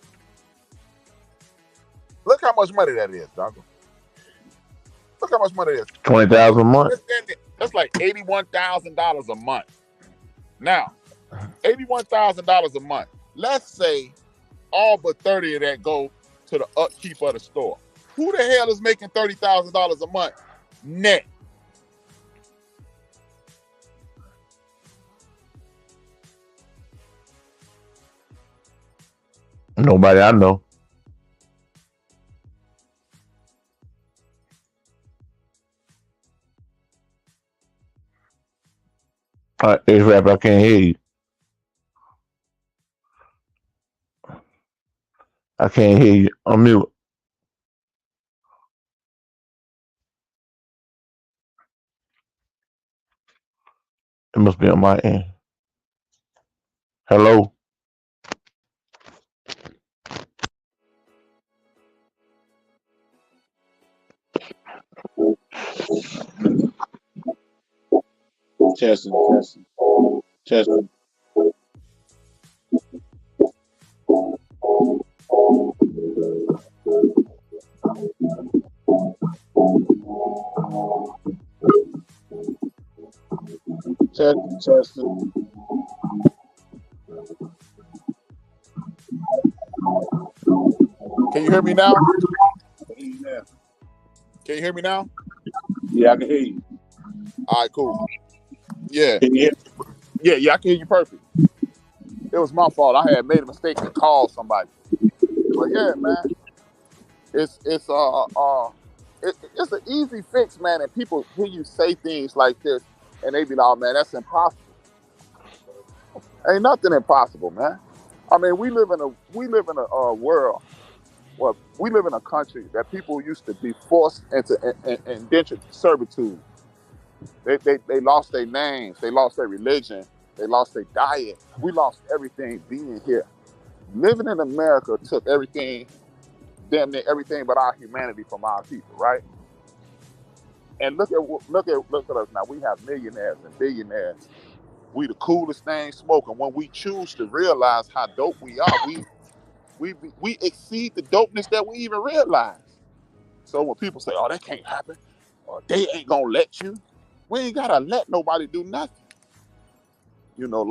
Look how much money that is, Jungle. Look how much money it is. 20,000 a month. That's like $81,000 a month. Now, $81,000 a month. Let's say all but 30 of that go to the upkeep of the store. Who the hell is making $30,000 a month net? Nobody I know. It's rap. I can't hear you. I can't hear you. Unmute. It must be on my end. Hello. Testing, testing, testing. Testing, testing. Can you hear me now? I can hear you now. Can you hear me now? Yeah, I can hear you. All right, cool. Yeah, Can you hear yeah, I can hear you perfect. It was my fault. I had made a mistake and called somebody. But yeah, man, it's an easy fix, man. And people hear you say things like this, and they be like, "Oh, man, that's impossible." Ain't nothing impossible, man. I mean, we live in a world. Well, we live in a country that people used to be forced into indentured servitude. They lost their names, they lost their religion, they lost their diet. We lost everything being here. Living in America took everything, damn near everything but our humanity from our people, right? And look at us now. We have millionaires and billionaires. We the coolest thing smoking. When we choose to realize how dope we are, we we exceed the dopeness that we even realize. So when people say, "Oh, that can't happen," or "They ain't gonna let you," we ain't gotta let nobody do nothing.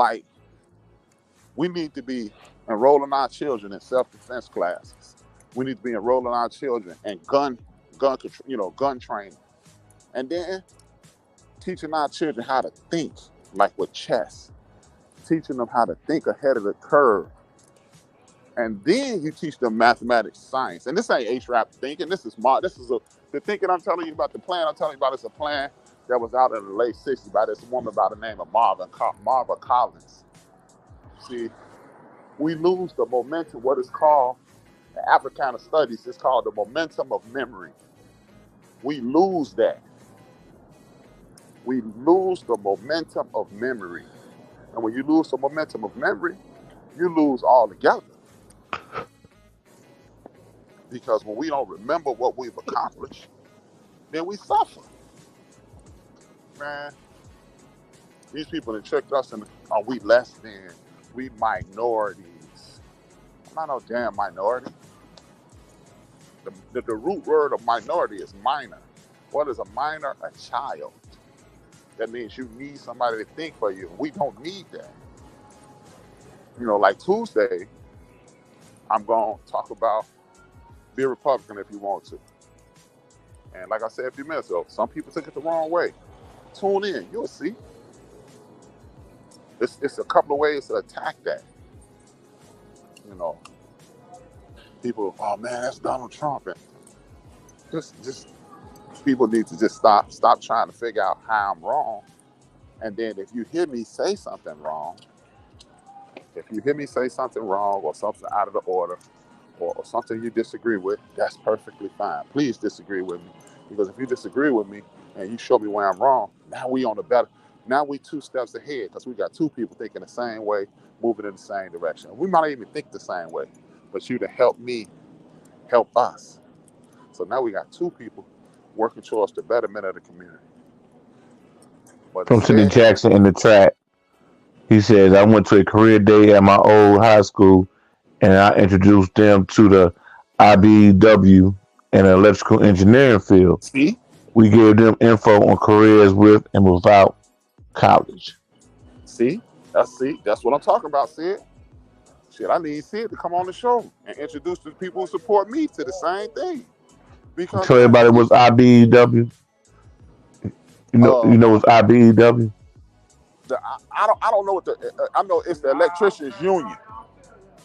Like we need to be enrolling our children in self-defense classes. We need to be enrolling our children in gun control, gun training, and then teaching our children how to think, like with chess, teaching them how to think ahead of the curve. And then you teach them mathematics, science. And this ain't HRAP thinking. This is smart. The thinking I'm telling you about, the plan I'm telling you about is a plan that was out in the late 60s by this woman by the name of Marva Collins. See, we lose the momentum, what is called, in Africana studies, it's called the momentum of memory. We lose that. We lose the momentum of memory. And when you lose the momentum of memory, you lose altogether. Because when we don't remember what we've accomplished, then we suffer. Man, these people that tricked us and are we less than, we minorities. I'm not no damn minority. The root word of minority is minor. What is a minor? A child. That means you need somebody to think for you. We don't need that. Like Tuesday, I'm going to talk about be a Republican if you want to. And like I said a few minutes ago, some people took it the wrong way. Tune in, you'll see. It's a couple of ways to attack that. You know, people, oh man, that's Donald Trump. And just people need to just stop trying to figure out how I'm wrong. And then if you hear me say something wrong, or something out of the order, or something you disagree with, that's perfectly fine. Please disagree with me. Because if you disagree with me and you show me where I'm wrong, now we two steps ahead because we got two people thinking the same way, moving in the same direction. We might not even think the same way, but you to help me, help us. So now we got two people working towards the betterment of the community. But From Sidney instead, Jackson in the track. He says, I went to a career day at my old high school and I introduced them to the IBEW and the electrical engineering field. see, We gave them info on careers with and without college. see, that's what I'm talking about, Sid. Shit, I need Sid to come on the show and introduce the people who support me to the same thing. Because Tell man, everybody what's IBEW. uh, You know what's IBEW? I don't know what I know it's the electricians union.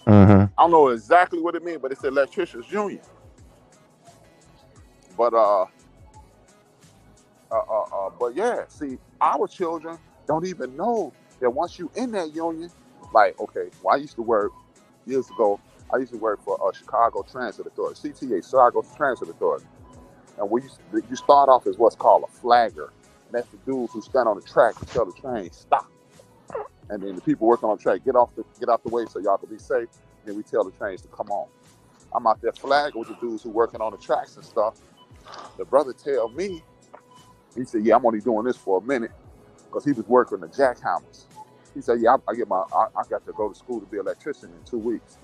Mm-hmm. I don't know exactly what it means, but it's the electricians union. But but yeah, see, our children don't even know that once you in that union, like okay, well, I used to work years ago. I used to work for Chicago Transit Authority, CTA, Chicago Transit Authority. And you start off as what's called a flagger. And that's the dudes who stand on the track and tell the train, stop. And then the people working on the track, get out the way so y'all can be safe. And then we tell the trains to come on. I'm out there flagging with the dudes who working on the tracks and stuff. The brother tell me, he said, yeah, I'm only doing this for a minute because he was working the jackhammers. He said, yeah, I got to go to school to be an electrician in 2 weeks.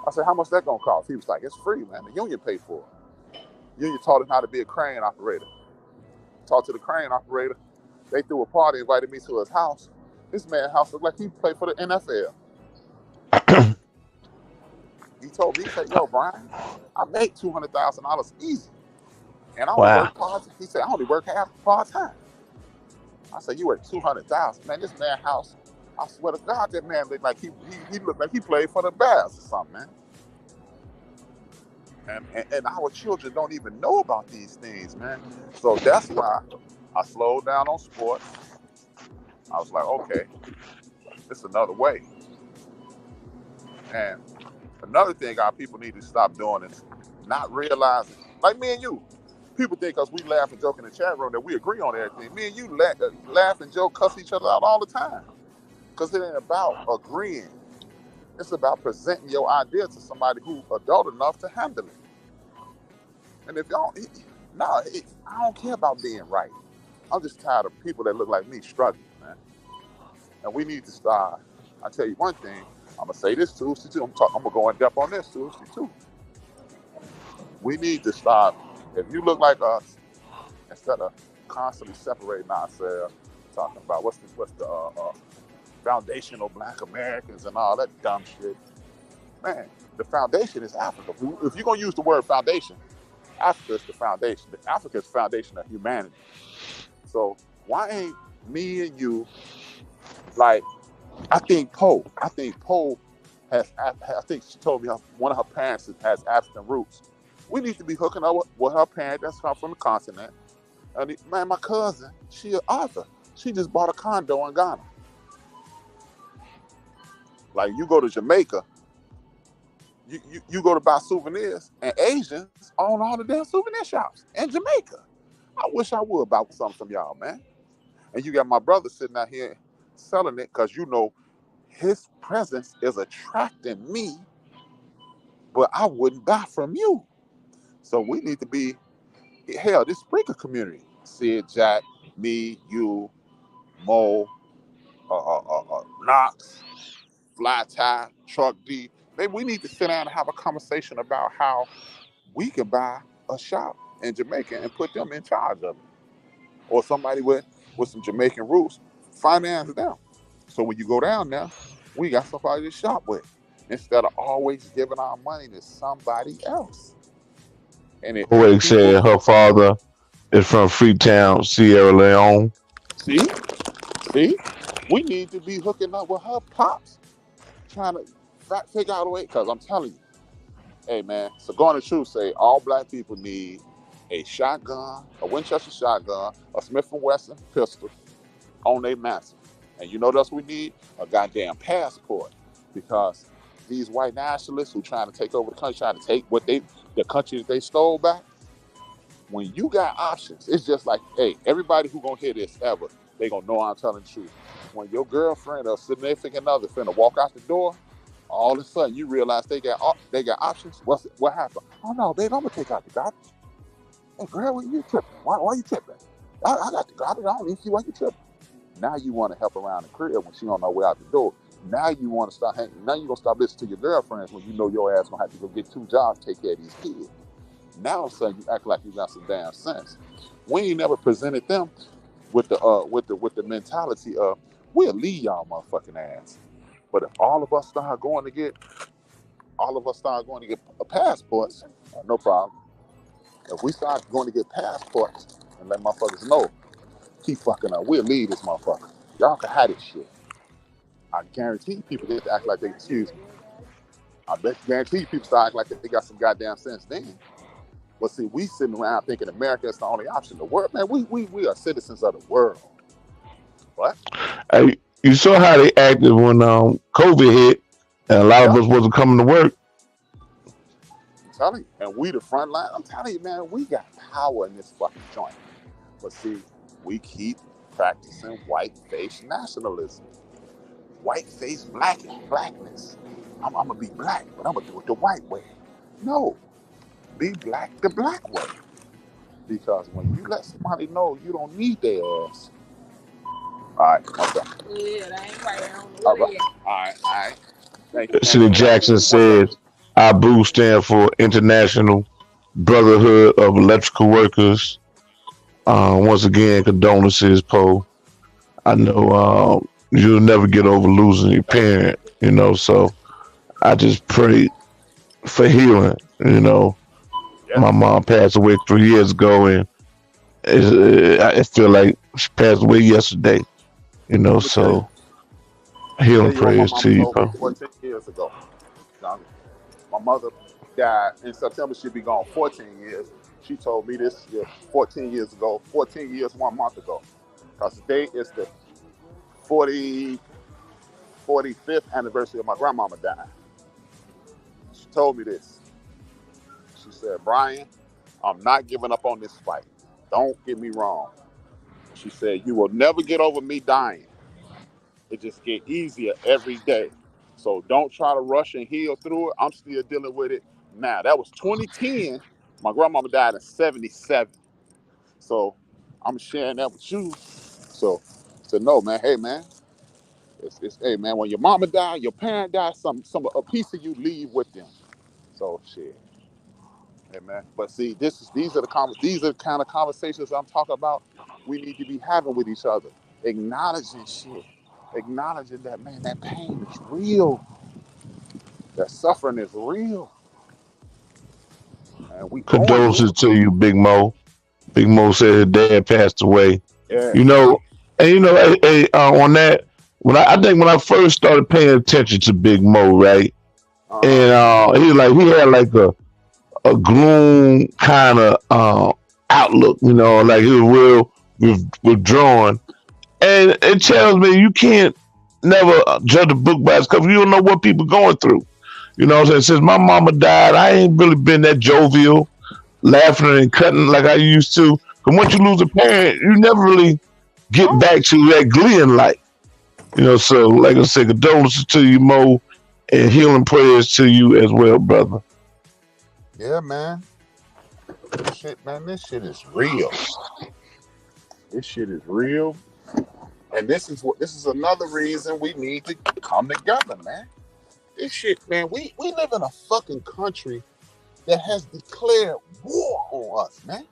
I said, how much that gonna cost? He was like, it's free, man. The union paid for it. Union taught him how to be a crane operator. Talked to the crane operator. They threw a party, invited me to his house. This man's house looked like he played for the NFL. He told me, he said, yo, Brian, I make $200,000 easy. And I only Wow. work part. He said, I only work half part time. I said, you work 200,000, man. This man house, I swear to God, that man looked like he looked like he played for the Bears or something, man. And our children don't even know about these things, man. So that's why I slowed down on sports. I was like, okay, this is another way. And another thing our people need to stop doing is not realizing, like me and you. People think us we laugh and joke in the chat room that we agree on everything. Me and you laugh and joke, cuss each other out all the time. Because it ain't about agreeing. It's about presenting your idea to somebody who's adult enough to handle it. And if y'all, I don't care about being right. I'm just tired of people that look like me struggling, man. And we need to start. I tell you one thing. I'm gonna say this Tuesday too. I'm gonna go in depth on this Tuesday too. We need to start. If you look like us, instead of constantly separating ourselves, talking about what's the foundational Black Americans and all that dumb shit, man. The foundation is Africa. If you're gonna use the word foundation, Africa is the foundation. Africa is the foundation of humanity. So why ain't me and you like? I think Poe has. I think she told me one of her parents has African roots. We need to be hooking up with her parent that's come from the continent. And man, my cousin, she an author. She just bought a condo in Ghana. Like you go to Jamaica, you go to buy souvenirs, and Asians own all the damn souvenir shops in Jamaica. I wish I would buy something from y'all, man. And you got my brother sitting out here selling it because you know his presence is attracting me, but I wouldn't buy from you. So we need to be, hell, this Spreaker community. Sid, Jack, me, you, Mo, Knox, Fly Tie, Truck D. Maybe we need to sit down and have a conversation about how we could buy a shop in Jamaica and put them in charge of it. Or somebody with some Jamaican roots, finance them. So when you go down there, we got somebody to shop with instead of always giving our money to somebody else. And if Poetic people said her father is from Freetown, Sierra Leone. see, see, we need to be hooking up with her pops, trying to figure out a way. Because I'm telling you, hey man, so going to truth say all Black people need a shotgun, a Winchester shotgun, a Smith and Wesson pistol on their mantle. And you know what else we need? A goddamn passport. Because these white nationalists who trying to take over the country, trying to take the country that they stole back, when you got options, it's just like, hey, everybody who gonna hear this ever, they gonna know I'm telling the truth. When your girlfriend or significant other finna walk out the door, all of a sudden you realize they got options. What happened? Oh no, babe, I'm gonna take out the garbage. Hey girl, what you tripping? Why you tripping? I got the garbage. I don't even see why you tripping. Now you want to help around the crib when she on her way out the door. Now you want to start hanging. Now you gonna stop listening to your girlfriends when you know your ass gonna have to go get 2 jobs to take care of these kids. Now all of a sudden you act like you got some damn sense. We ain't never presented them with the mentality of we'll leave y'all motherfucking ass. But if all of us start going to get passports, no problem. If we start going to get passports and let motherfuckers know, keep fucking up, we'll leave this motherfucker. Y'all can have this shit. I guarantee people get to act like they excuse me. I bet guarantee people start acting like they got some goddamn sense then. But see, we sitting around thinking America is the only option. The world, man, we are citizens of the world. What? You, saw how they acted when COVID hit, and a lot of Yep. us wasn't coming to work. telling you. And we the front line. I'm telling you, man, we got power in this fucking joint. But see, we keep practicing white face nationalism, white face blackness. I'm gonna be black, but I'm gonna do it the white way. No, be black the black way. Because when you let somebody know you don't need their ass, all right, okay. Yeah, that ain't right. All right, all right. Thank you. And City then Jackson one second. says, "ABU stand for International Brotherhood of Electrical Workers." Once again, condolences, Poe. I know you'll never get over losing your Thank you. parent, so I just pray for healing. My Yes. mom passed away 3 years ago, and I feel like she passed away yesterday. Let me tell you. So Let me tell healing you what my prayers mama to you, told me Poe. 14 years ago. Now, my mother died in September. She'd be gone 14 years. She told me this 14 years ago, 14 years, 1 month ago. Because today is the 40, 45th anniversary of my grandmama dying. She told me this. She said, Brian, I'm not giving up on this fight. Don't get me wrong. She said, you will never get over me dying. It just get easier every day. So don't try to rush and heal through it. I'm still dealing with it now. That was 2010. My grandmama died in 77. So I'm sharing that with you. So no, man. Hey, man. It's hey, man. When your mama died, your parent died, a piece of you leave with them. So shit. Hey, man. But see, these are the kind of conversations I'm talking about. We need to be having with each other, acknowledging shit, acknowledging that, man, that pain is real, that suffering is real, and we going through Condolences it. to you, Big Mo. Big Mo said his dad passed away. Yeah. You know, and on that, I think when I first started paying attention to Big Mo, right, Uh huh. and he had like a gloom kind of outlook, like he was real withdrawn, and it tells me you can't never judge a book by its cover. You don't know what people going through. You know what I'm saying? Since my mama died, I ain't really been that jovial, laughing and cutting like I used to. Because once you lose a parent, you never really get No. back to that glee in life. So like I said, condolences to you, Mo, and healing prayers to you as well, brother. Yeah, man. This shit, man. This shit is real. This shit is real, and this is another reason we need to come together, man. This shit, man. We live in a fucking country that has declared war on us, man.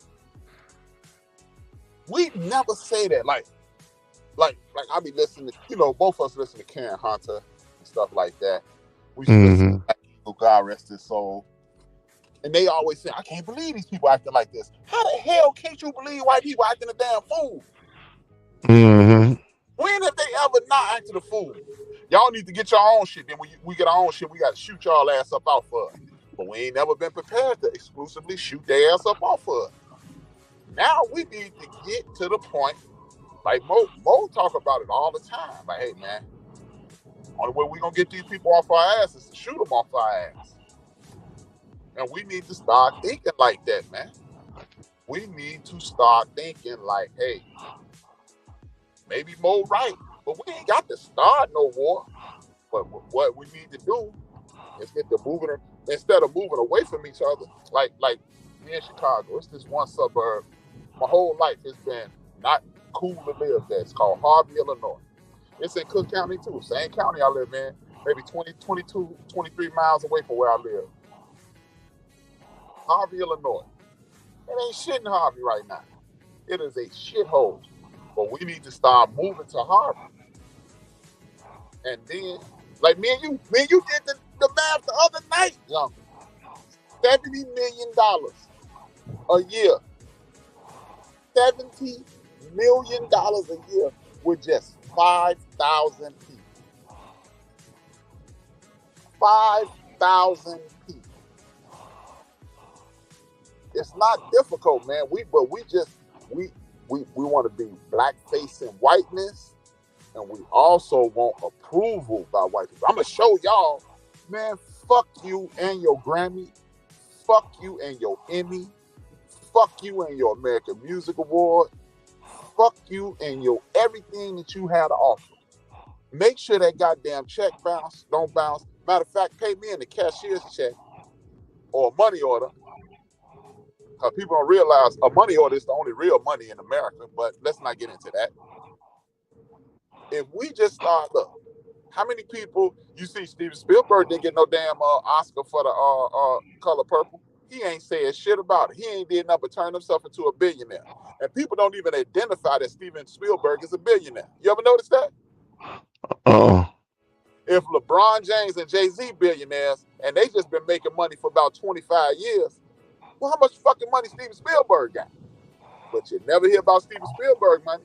We never say that. Like I be listening to, both of us listen to Karen Hunter and stuff like that. We used to listen Mm-hmm. to God rest his soul. And they always say, I can't believe these people acting like this. How the hell can't you believe white people acting a damn fool? Mm-hmm. When have they ever not acted a fool? Y'all need to get your own shit. Then when we get our own shit, we got to shoot y'all ass up off for it. But we ain't never been prepared to exclusively shoot their ass up off for it. Now we need to get to the point, like Mo talk about it all the time. Like, hey man, only way we gonna get these people off our ass is to shoot them off our ass. And we need to start thinking like that, man. We need to start thinking like, hey, maybe Mo right, but we ain't got to start no war. But what we need to do is get the moving instead of moving away from each other. Like me in Chicago, it's this one suburb. My whole life has been not cool to live there. It's called Harvey, Illinois. It's in Cook County too, same county I live in, maybe 20, 22, 23 miles away from where I live. Harvey, Illinois. It ain't shit in Harvey right now. It is a shithole. But we need to start moving to Harvey. And then, like me and you did the math the other night, young. $70 million a year. $70 million a year with just 5,000 people. 5,000 people. It's not difficult, man. We want to be black facing whiteness, and we also want approval by white people. I'm gonna show y'all, man. Fuck you and your Grammy. fuck you and your Emmy, fuck you and your American Music Award, fuck you and your everything that you had to offer. Make sure that goddamn check don't bounce. Matter of fact, pay me in the cashier's check or a money order. Because people don't realize a money order is the only real money in America, but let's not get into that. If we just start, look, how many people you see Steven Spielberg didn't get no damn Oscar for the Color Purple? He ain't said shit about it. He ain't did nothing but turn himself into a billionaire. And people don't even identify that Steven Spielberg is a billionaire. You ever notice that? If LeBron James and Jay-Z billionaires, and they just been making money for about 25 years, well, how much fucking money Steven Spielberg got? But you never hear about Steven Spielberg money.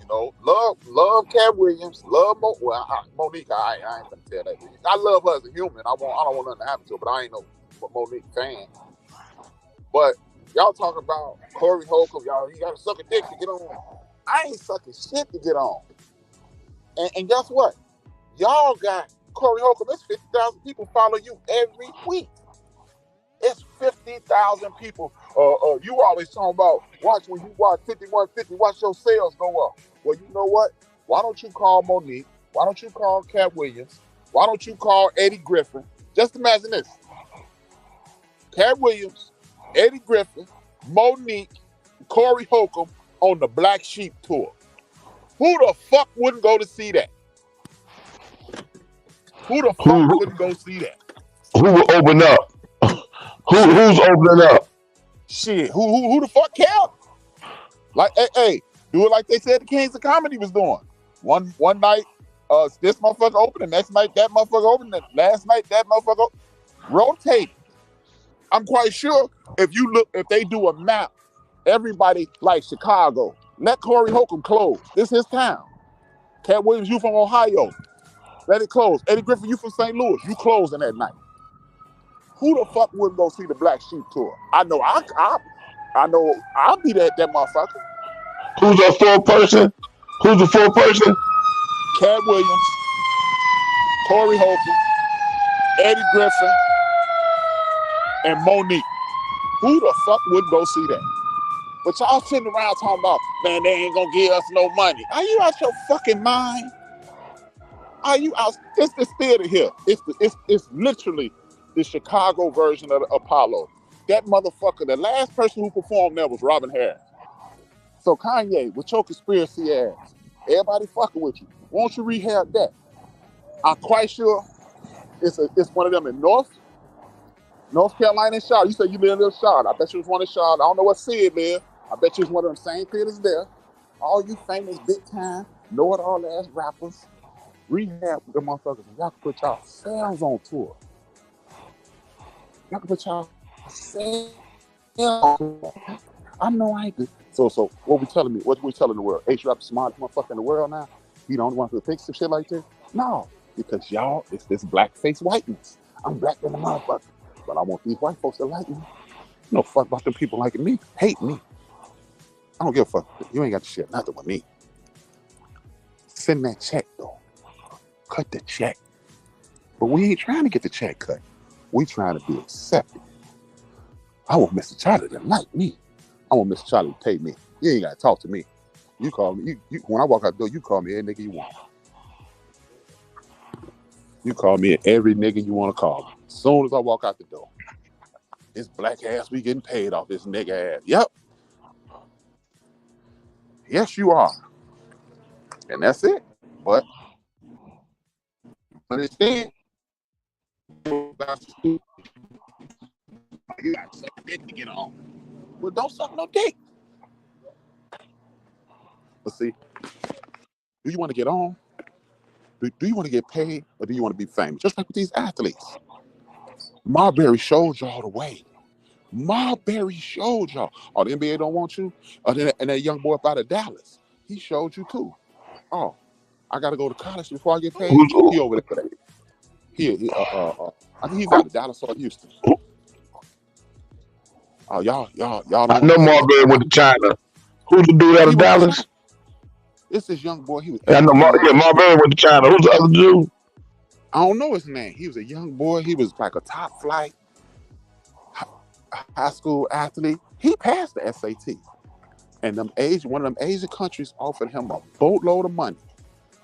You know, love Cat Williams, love Monique. I ain't gonna tell that. I love her as a human. I don't want nothing to happen to her, but I ain't no Monique fan. But y'all talking about Corey Holcomb, y'all, you gotta suck a dick to get on. I ain't sucking shit to get on. And guess what? Y'all got Corey Holcomb. It's 50,000 people follow you every week. It's 50,000 people. You always talking about when you watch 5150, watch your sales go up. Well, you know what? Why don't you call Monique? Why don't you call Cat Williams? Why don't you call Eddie Griffin? Just imagine this. Cat Williams, Eddie Griffin, Monique, Corey Holcomb on the Black Sheep tour. Who the fuck wouldn't go to see that? Who the fuck wouldn't go see that? Who will open up? Who's opening up? Shit, who the fuck care? Like, hey, do it like they said the Kings of Comedy was doing. One night, this motherfucker open, the next night that motherfucker open, the last night that motherfucker rotate. I'm quite sure if they do a map, everybody like Chicago, let Corey Holcomb close. This is his town. Cat Williams, you from Ohio, let it close. Eddie Griffin, you from St. Louis, you closing that night. Who the fuck wouldn't go see the Black Sheep tour? I know I'll be that motherfucker. Who's a full person? Who's the full person? Cat Williams, Corey Holcomb, Eddie Griffin, and Monique. Who the fuck wouldn't go see that? But y'all sitting around talking about, man, they ain't gonna give us no money. Are you out your fucking mind? Are you out? It's this theater here. It's literally the Chicago version of the Apollo. That motherfucker, the last person who performed there was Robin Harris. So Kanye, with your conspiracy ass, everybody fucking with you. Won't you rehab that? I'm quite sure it's one of them in North Carolina and Charlotte. You said you live in Charlotte. I bet you was one in Charlotte. I don't know what city it is. I bet you was one of them same theaters there. All you famous big time, know-it-all ass rappers, rehab the motherfuckers. Y'all can put y'all sales on tour. Y'all can put y'all sales on tour. I know I ain't good. So what we telling me? What we telling the world? H-Rap the smartest motherfucker in the world now? You the only one who thinks some shit like this? No. Because y'all, it's this blackface whiteness. I'm black than a motherfucker. But I want these white folks to like me. No fuck about them people liking me. Hate me. I don't give a fuck. You ain't got to share nothing with me. Send that check, though. Cut the check. But we ain't trying to get the check cut. We trying to be accepted. I want Mr. Charlie to like me. I want Mr. Charlie to pay me. You ain't got to talk to me. You call me. You when I walk out the door, you call me every nigga you want. You call me every nigga you want to call me. As soon as I walk out the door, this black ass, we getting paid off this nigga ass. Yep. Yes, you are. And that's it. But understand, you got to suck a dick to get on. Well, don't suck no dick. But see, do you want to get on? Do you want to get paid, or do you want to be famous? Just like with these athletes. Marbury showed y'all the way. Marbury showed y'all. Oh, the NBA don't want you? And that young boy up out of Dallas, he showed you too. Oh, I got to go to college before I get paid. He over there for that. I think he's out of Dallas or Houston. Oh, y'all don't I know Marbury went to China. Who's the dude out of Dallas? It's this young boy. He was. I know Marbury went to China. Who's the other dude? I don't know his name. He was a young boy. He was like a top flight high school athlete. He passed the SAT. And one of them Asian countries offered him a boatload of money.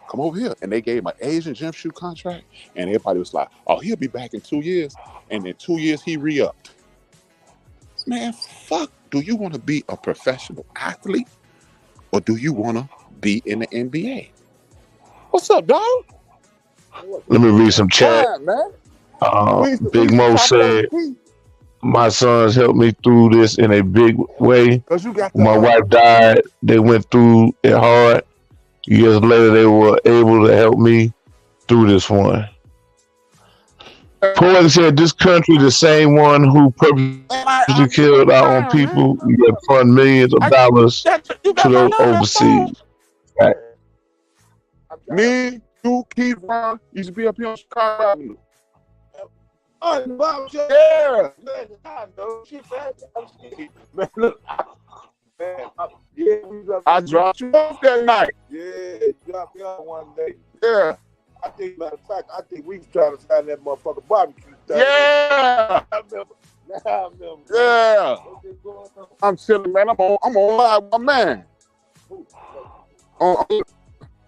Come over here. And they gave him an Asian gym shoe contract. And everybody was like, oh, he'll be back in 2 years. And in 2 years, he re-upped. Man, fuck. Do you want to be a professional athlete? Or do you want to be in the NBA? What's up, dog? Let me read some chat. Yeah, man. Big Mo said, my sons helped me through this in a big way. My wife died. They went through it hard. Years later, they were able to help me through this one. Poetic said, this country, the same one who purposely killed our own people, yet fund millions of dollars to those overseas. Right. Me, you, Keith Brown, used to be up here on Chicago Avenue. Oh, yeah. I know. She man, look. Man, I dropped you off that night. Yeah, you dropped me off one day. Yeah. I think, matter of fact, we was trying to find that motherfucker barbecue. Yeah. I remember. Yeah. I'm chilling, man. I'm on live with my man. What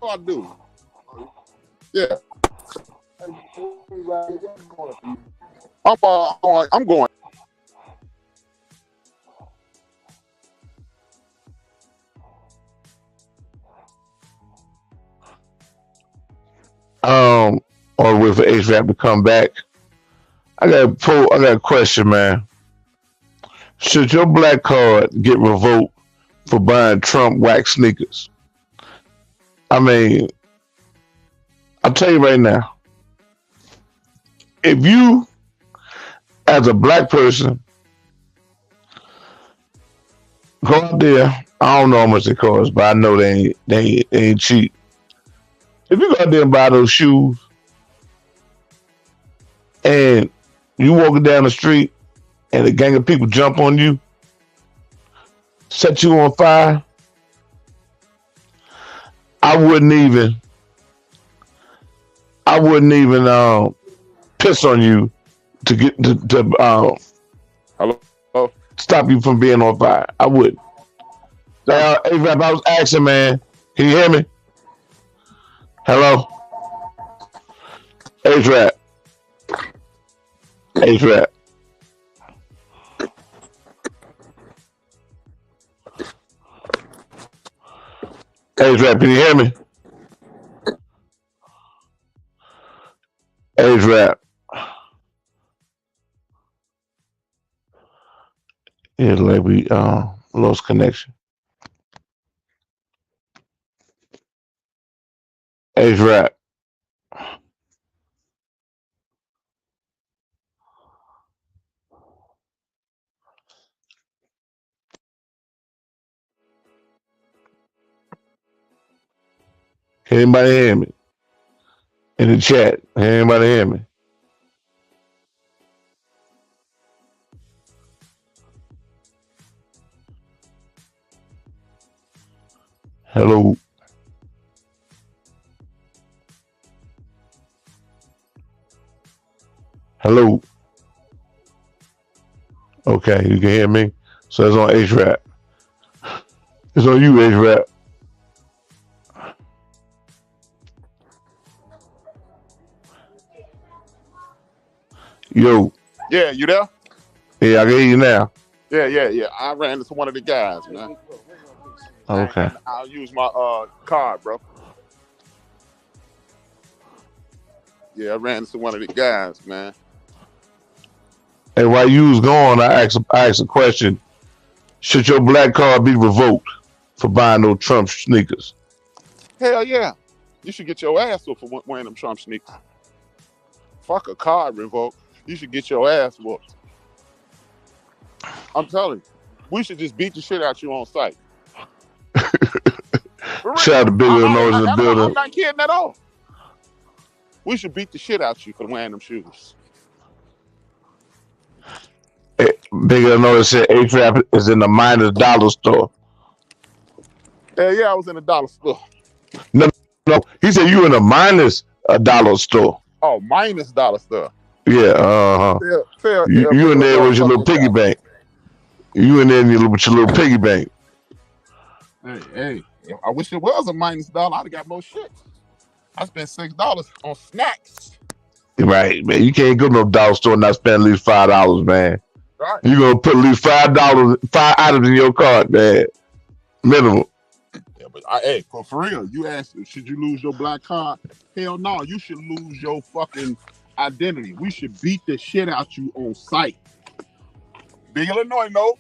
I do? Yeah. I'm going. Or wait for H-Rap to come back. I got a question, man. Should your black card get revoked for buying Trump wax sneakers? I mean, I'll tell you right now. If you, as a black person, go out there, I don't know how much it costs, but I know they ain't cheap. If you go out there and buy those shoes, and you walking down the street, and a gang of people jump on you, set you on fire, I wouldn't even piss on you to get to Hello? Stop you from being on fire. I wouldn't. Hey, Rap, I was asking, man. Can you hear me? Hello? H-Rap. H-Rap. H-Rap, can you hear me? H-Rap. It's like we lost connection. H-Rap. Can anybody hear me? In the chat, can anybody hear me? Hello. Hello. Okay, you can hear me. So it's on H-Rap. It's on you, H-Rap. Yo. Yeah, you there? Yeah, I can hear you now. Yeah. I ran into one of the guys, man. Okay. I'll use my card, bro. Yeah, I ran into one of the guys, man. Hey, while you was gone, I asked a question. Should your black card be revoked for buying those Trump sneakers? Hell yeah. You should get your ass whooped for wearing them Trump sneakers. Fuck a card revoked. You should get your ass whooped. I'm telling you. We should just beat the shit out you on sight. Shout out to Big Nose in the building. I'm not kidding at all. We should beat the shit out you for wearing them shoes. Hey, Big Nose said A-Trap is in the minus dollar store. Yeah, I was in the dollar store. No, he said you in a minus a dollar store. Oh, minus dollar stuff. Yeah, uh-huh. Tell You in Bill there don't with your fuck little with piggy that. bank. You in there with your little piggy bank. Hey, I wish it was a minus dollar. I'd have got more shit. I spent $6 on snacks. Right, man. You can't go to no dollar store and not spend at least $5, man. Right. You gonna put at least $5, 5 items in your cart, man. Minimum. Yeah, but hey, for real, you asked, should you lose your black card? Hell no, you should lose your fucking identity. We should beat the shit out you on sight. Big Illinois, no.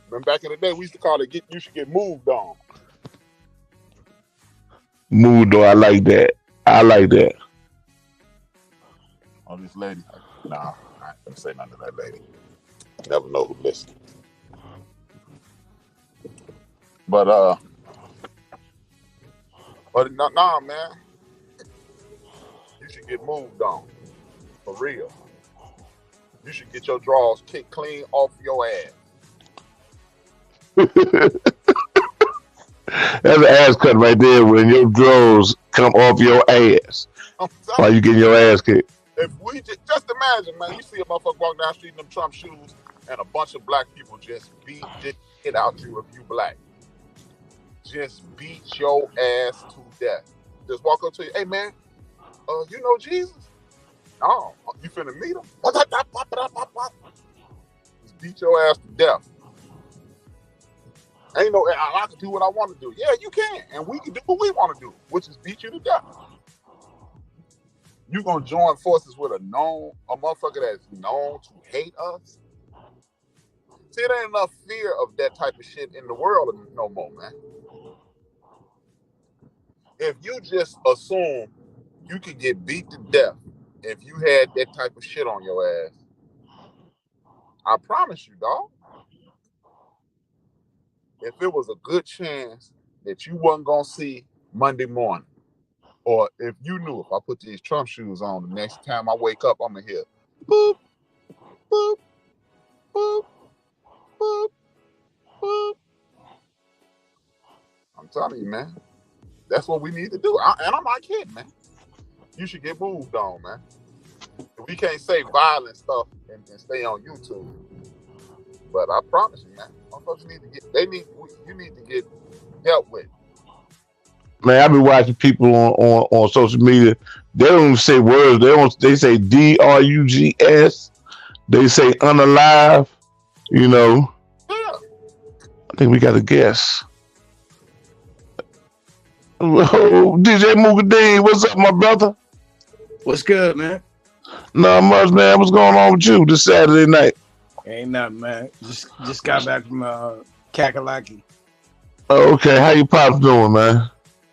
Remember back in the day, we used to call it you should get moved on. Mood though, I like that. I like that. Oh, this lady. Nah, I ain't gonna say nothing to that lady. Never know who listens. But nah, man. You should get moved on. For real. You should get your drawers kicked clean off your ass. That's an ass cut right there when your drawers come off your ass while you getting your ass kicked. If we just imagine, man, you see a motherfucker walk down the street in them Trump shoes and a bunch of black people just beat the shit out you if you black. Just beat your ass to death. Just walk up to you, hey man, you know Jesus? No, you finna meet him? Just beat your ass to death. Ain't no, I can do what I want to do. Yeah, you can, and we can do what we want to do, which is beat you to death. You gonna join forces with a motherfucker that's known to hate us? See, there ain't enough fear of that type of shit in the world no more, man. If you just assume you could get beat to death if you had that type of shit on your ass, I promise you, dog. If it was a good chance that you wasn't gonna see Monday morning, or if you knew if I put these Trump shoes on, the next time I wake up, I'm gonna hear boop, boop, boop, boop, boop. I'm telling you, man. That's what we need to do. And I'm not kidding, man. You should get moved on, man. We can't say violent stuff and stay on YouTube. But I promise you, man, motherfuckers need to you need to get dealt with. Man, I've been watching people on social media. They don't even say words. They say drugs. They say unalive. You know. Yeah. I think we got a guess. Oh, DJ Mugadeen, what's up, my brother? What's good, man? Not much, man. What's going on with you this Saturday night? Ain't nothing, man. Just got back from Kakalaki. Oh, okay, how you pops doing, man?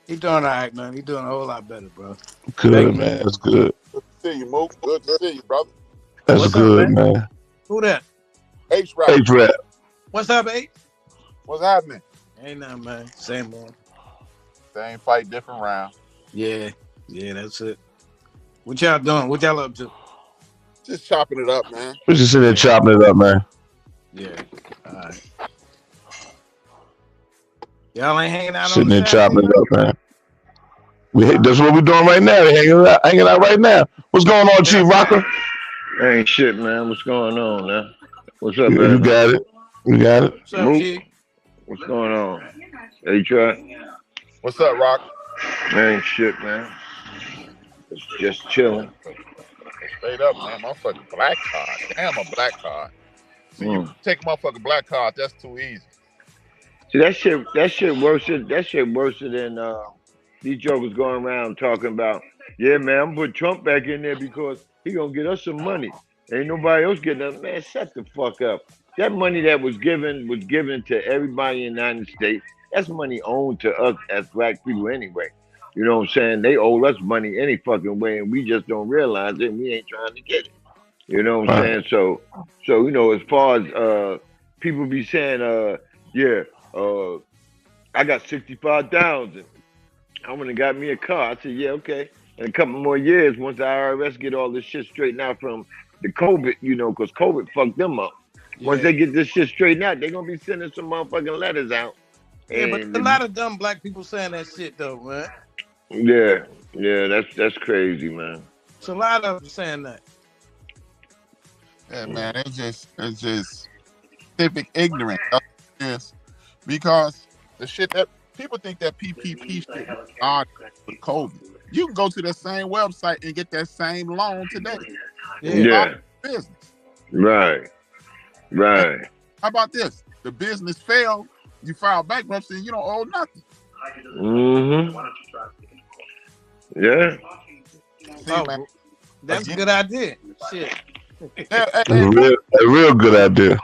He doing all right, man. He doing a whole lot better, bro. Good, man. That's good. Good to see you, Mook. Good to see you, brother. That's What's good, up, man? man. Who that? H-Rap. H-Rap. What's up, H? What's happening? Ain't nothing, man. Same one. Same fight, different round. Yeah, that's it. What y'all doing? What y'all up to? Just chopping it up, man. We just sitting there chopping it up, man. Yeah. All right. Y'all ain't hanging out Sitting on the there chopping Saturday it up, man. That's what we're doing right now. We're hanging out right now. What's going on, Chief Rocker? Ain't shit, man. What's going on, man? What's up, You man? got it. You got it. What's up, Chief? What's going on? H-Rap? What's up, Rock? Ain't shit, man. It's just chilling. Straight up, man. Motherfucking black card. Damn, a black card. See, you take a motherfucking black card, that's too easy. See, that shit worse than these jokers going around talking about, yeah, man, I'm put Trump back in there because he gonna get us some money. Ain't nobody else getting that. Man, shut the fuck up. That money that was given to everybody in the United States. That's money owned to us as black people anyway. You know what I'm saying? They owe us money any fucking way, and we just don't realize it, and we ain't trying to get it. You know what I'm saying? So you know, as far as people be saying, I got 65,000. I went and got me a car. I said, yeah, okay. In a couple more years, once the IRS get all this shit straightened out from the COVID, you know, because COVID fucked them up. Once they get this shit straightened out, they're gonna be sending some motherfucking letters out. Yeah, but a lot of dumb black people saying that shit though, man. Yeah, that's crazy, man. It's a lot of them saying that. Yeah, man, it's just civic ignorance. That's what it is. Because the shit that people think that PPP shit was God with COVID. You can go to that same website and get that same loan today. Yeah. Yeah. Business. Right. And Right. how about this? The business failed, you file bankruptcy, and you don't owe nothing. Mm-hmm. Yeah. See, Oh, man. that's a Again, good idea. Shit. Move, A real good idea.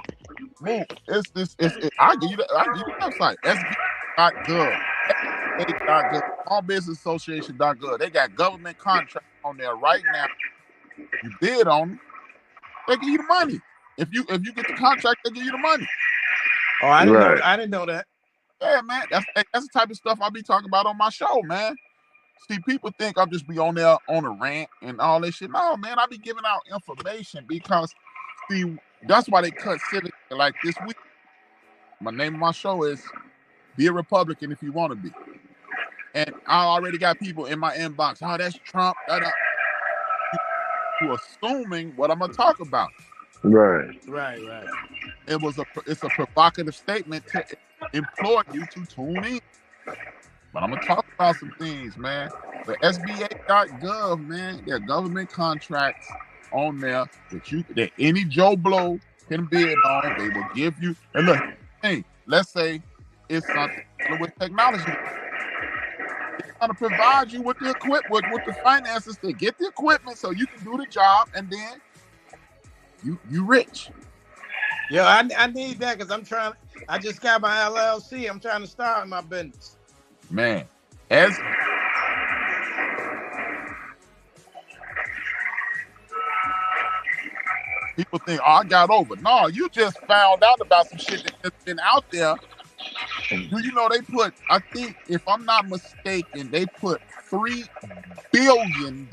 move. It's this. I give you the. I give you the website. SB.gov. SBA.gov. Small Business Association.gov. They got government contracts on there right now. You bid on them, they give you the money. If you get the contract, they give you the money. Oh, I didn't know. Right. I didn't know that. Yeah, man. That's the type of stuff I be talking about on my show, man. See, people think I'll just be on there on a rant and all this shit. No, man, I be giving out information because, see, that's why they cut civic like this week. My name of my show is "Be a Republican If You Want to Be," and I already got people in my inbox. Oh, that's Trump. You assuming what I'm gonna talk about. Right. Right. It's a provocative statement to implore you to tune in. But I'm gonna talk about some things, man. The SBA.gov, man, there are government contracts on there that any Joe Blow can bid on. They will give you. And look, hey, let's say it's something with technology. It's gonna provide you with the equipment, with the finances to get the equipment so you can do the job, and then you rich. Yo, I need that because I'm trying. I just got my LLC. I'm trying to start my business. Man, as people think, oh, I got over. No, you just found out about some shit that's been out there. Do you know they put, I think, if I'm not mistaken, they put $3 billion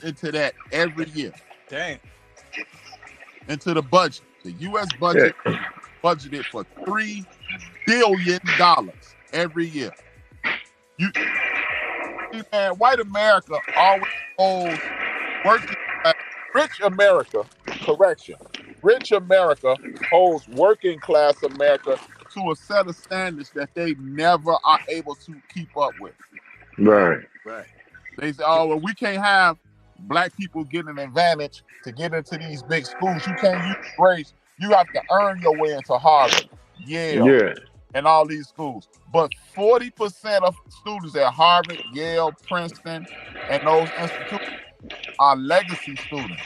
into that every year, Damn. into the budget. The U.S. budget Yeah. budgeted for $3 billion every year. You see, man, white America always holds working class, rich America, correction, rich America holds working class America to a set of standards that they never are able to keep up with. Right. Right. They say, oh, well, we can't have black people get an advantage to get into these big schools. You can't use grades. You have to earn your way into Harvard, Yale, Yeah. and all these schools. But 40% of students at Harvard, Yale, Princeton, and those institutions are legacy students.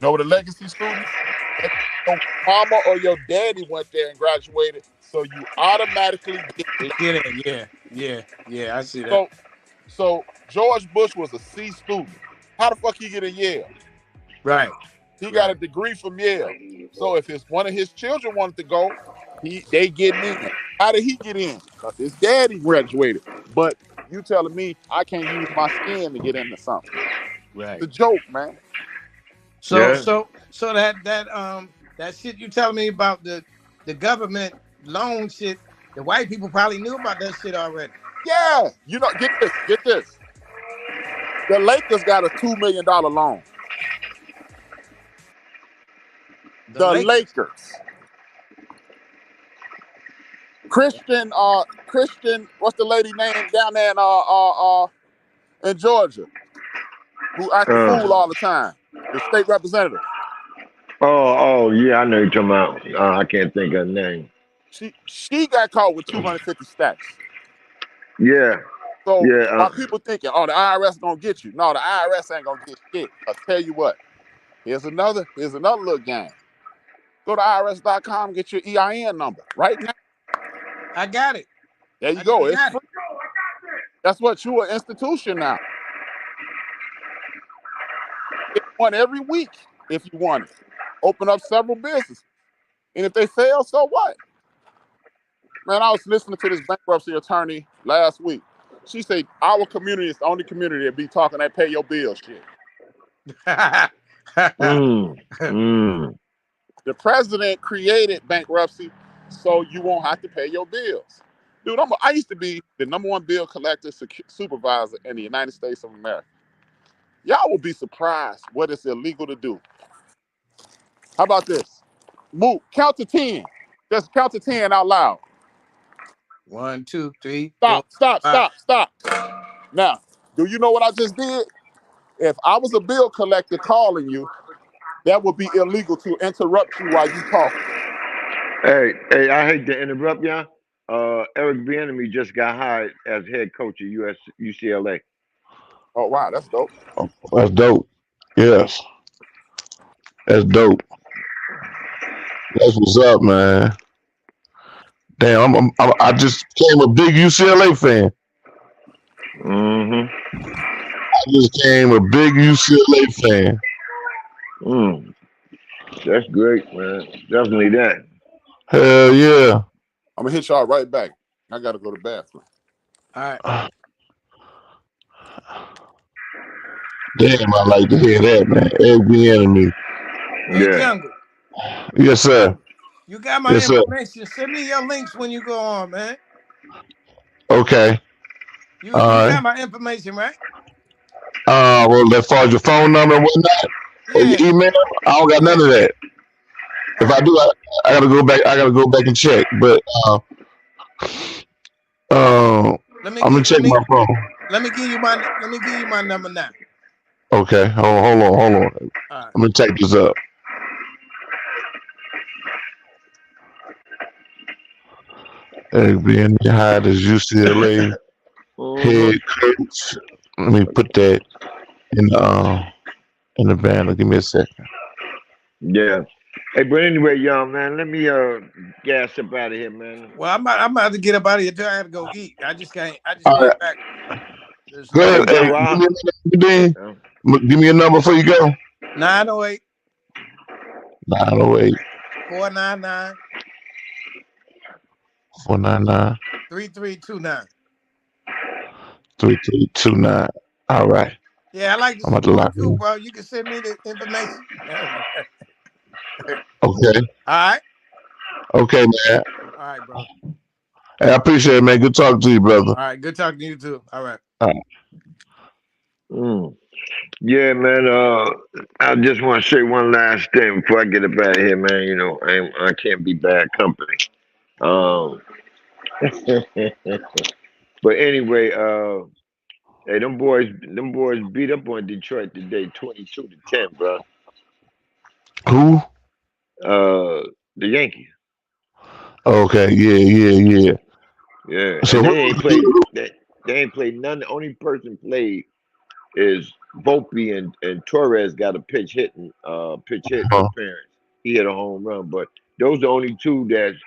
Know what a legacy student? Your mama or your daddy went there and graduated, so you automatically get. Get it. Yeah. I see that. So George Bush was a C student. How the fuck he get in Yale? Right. He got a degree from Yale. So if one of his children wanted to go, they getting in. How did he get in? Because his daddy graduated. But you telling me I can't use my skin to get into something? Right. It's a joke, man. So Yeah. that shit you telling me about the government loan shit, the white people probably knew about that shit already. Yeah, you know, get this. The Lakers got a $2 million loan. The Lakers. Christian, what's the lady name down there in Georgia, who act a fool all the time? The state representative. Oh, yeah, I know you're talking about. I can't think of her name. She got caught with 250 stacks. Yeah. So Yeah. while people thinking, oh, the IRS gonna get you. No, the IRS ain't gonna get shit. I'll tell you what. Here's another little game. Go to IRS.com, get your EIN number right now. I got it. There you go. It's free. That's what you're an institution now. Get one every week if you want it. Open up several businesses. And if they fail, so what? Man, I was listening to this bankruptcy attorney last week. She said, our community is the only community that be talking that pay your bills shit. The president created bankruptcy so you won't have to pay your bills. Dude, I used to be the #1 bill collector supervisor in the United States of America. Y'all will be surprised what is illegal to do. How about this? Move. Count to 10. Just count to 10 out loud. 1, 2, 3, 4, Stop, stop, 5. stop, stop. Now, do you know what I just did? If I was a bill collector calling you, that would be illegal to interrupt you while you talking. Hey, I hate to interrupt y'all. Eric Bieniemy just got hired as head coach of UCLA. Oh wow, that's dope. That's dope. Yes, that's dope. That's what's up, man. Damn, I just became a big UCLA fan. Mm-hmm. I just became a big UCLA fan. Mm. That's great, man. Definitely that. Hell yeah. I'm gonna hit y'all right back. I gotta go to the bathroom. All right. Damn, I like to hear that, man. Every enemy. Hey, Yeah. Jungle, Yes, sir. you got my Yes, sir. information. Send me your links when you go on, man. Okay. You All right. got my information, right? Well, as far as your phone number and whatnot, or Yeah, your email, I don't got none yeah. of that. All If I right. do, I gotta go back. I gotta go back and check. But Let me I'm gonna get check my phone. let me give you my number now. Okay. Hold on. All right. I'm gonna take this up. Eric being hired as UCLA Mm-hmm. head coach. Let me put that in the banner. Give me a second. Yeah. Hey, but anyway, y'all, man, let me gas up out of here, man. Well, I'm about to get up out of here. I got to go eat. I just All came right. back this Go ahead. Okay, Hey, lunchtime. give well, me a number, Dean. uh, Give me a number before you go. 908 908 499 499 3329. 3329. All right. Yeah, I like to I'm about to support lock too, in. bro. You can send me the information. All Okay. right. Okay, man. All right, bro. Hey, I appreciate it, man. Good talking to you, brother. All right. Good talking to you too. All right. All right. mm. Yeah, man. I just want to say one last thing before I get up out of here, man. You know, I can't be bad company. Um, but anyway, hey, them boys beat up on Detroit today, 22-10, bro. Who? The Yankees. Okay. Yeah. Yeah, So and who? they ain't played none. The only person played is Volpe and Torres got a pitch hit uh, appearance. He had a home run, but those are the only two that's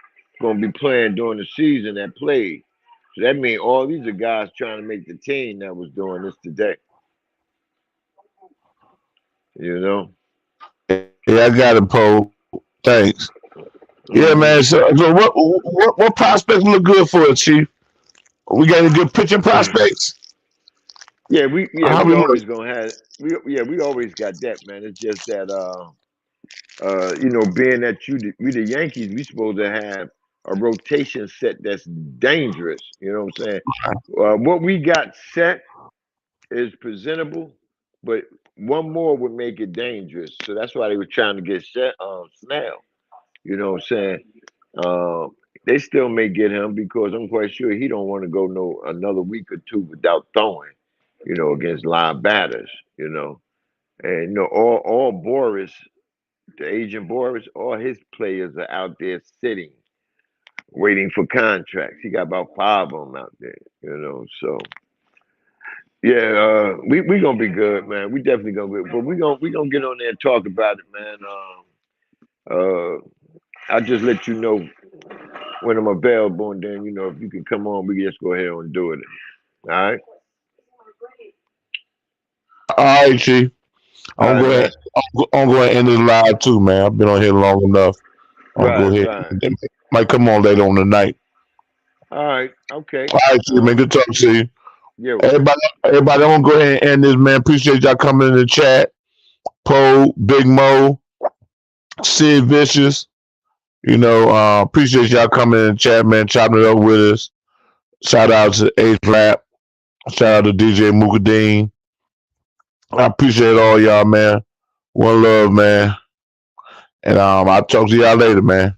gonna be playing during the season that played. So that means all these are guys trying to make the team that was doing this today. You know. yeah, I got it, Poe. Thanks. Yeah, Hmm. man. So what prospects look good for us, Chief? We got any good pitching prospects? Yeah, How we we look? always gonna have we always got that, man. It's just that you know, being that we the Yankees, we supposed to have a rotation set that's dangerous. You know what I'm saying? What we got set is presentable, but one more would make it dangerous. So that's why they were trying to get Snell. You know what I'm saying? Um, they still may get him because I'm quite sure he don't want to go no another week or two without throwing. You know, against live batters. You know, and you know all Boris, the agent Boris, all his players are out there sitting, waiting for contracts. He got about five of them out there. You know, so yeah, we gonna be good, man. We definitely gonna be, but we gonna get on there and talk about it, man. I'll just let you know when I'm available, and then you know if you can come on, we can just go ahead and do it. All right, All right, Chief. all I'm right, gonna go ahead. man. I'm going to end this live too, man. I've been on here long enough. I'll go Right, ahead. right. Might come on later on tonight. All right, okay. All right, Chief, man. Good talking to you. Yo, Everybody, I'm gonna go ahead and end this, man. Appreciate y'all coming in the chat. Poe, Big Mo, Sid Vicious. Appreciate y'all coming in the chat, man. Chopping it up with us. Shout out to H Lap. Shout out to DJ Mukadeen. I appreciate all y'all, man. One love, man. And I'll talk to y'all later, man.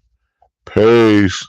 Peace.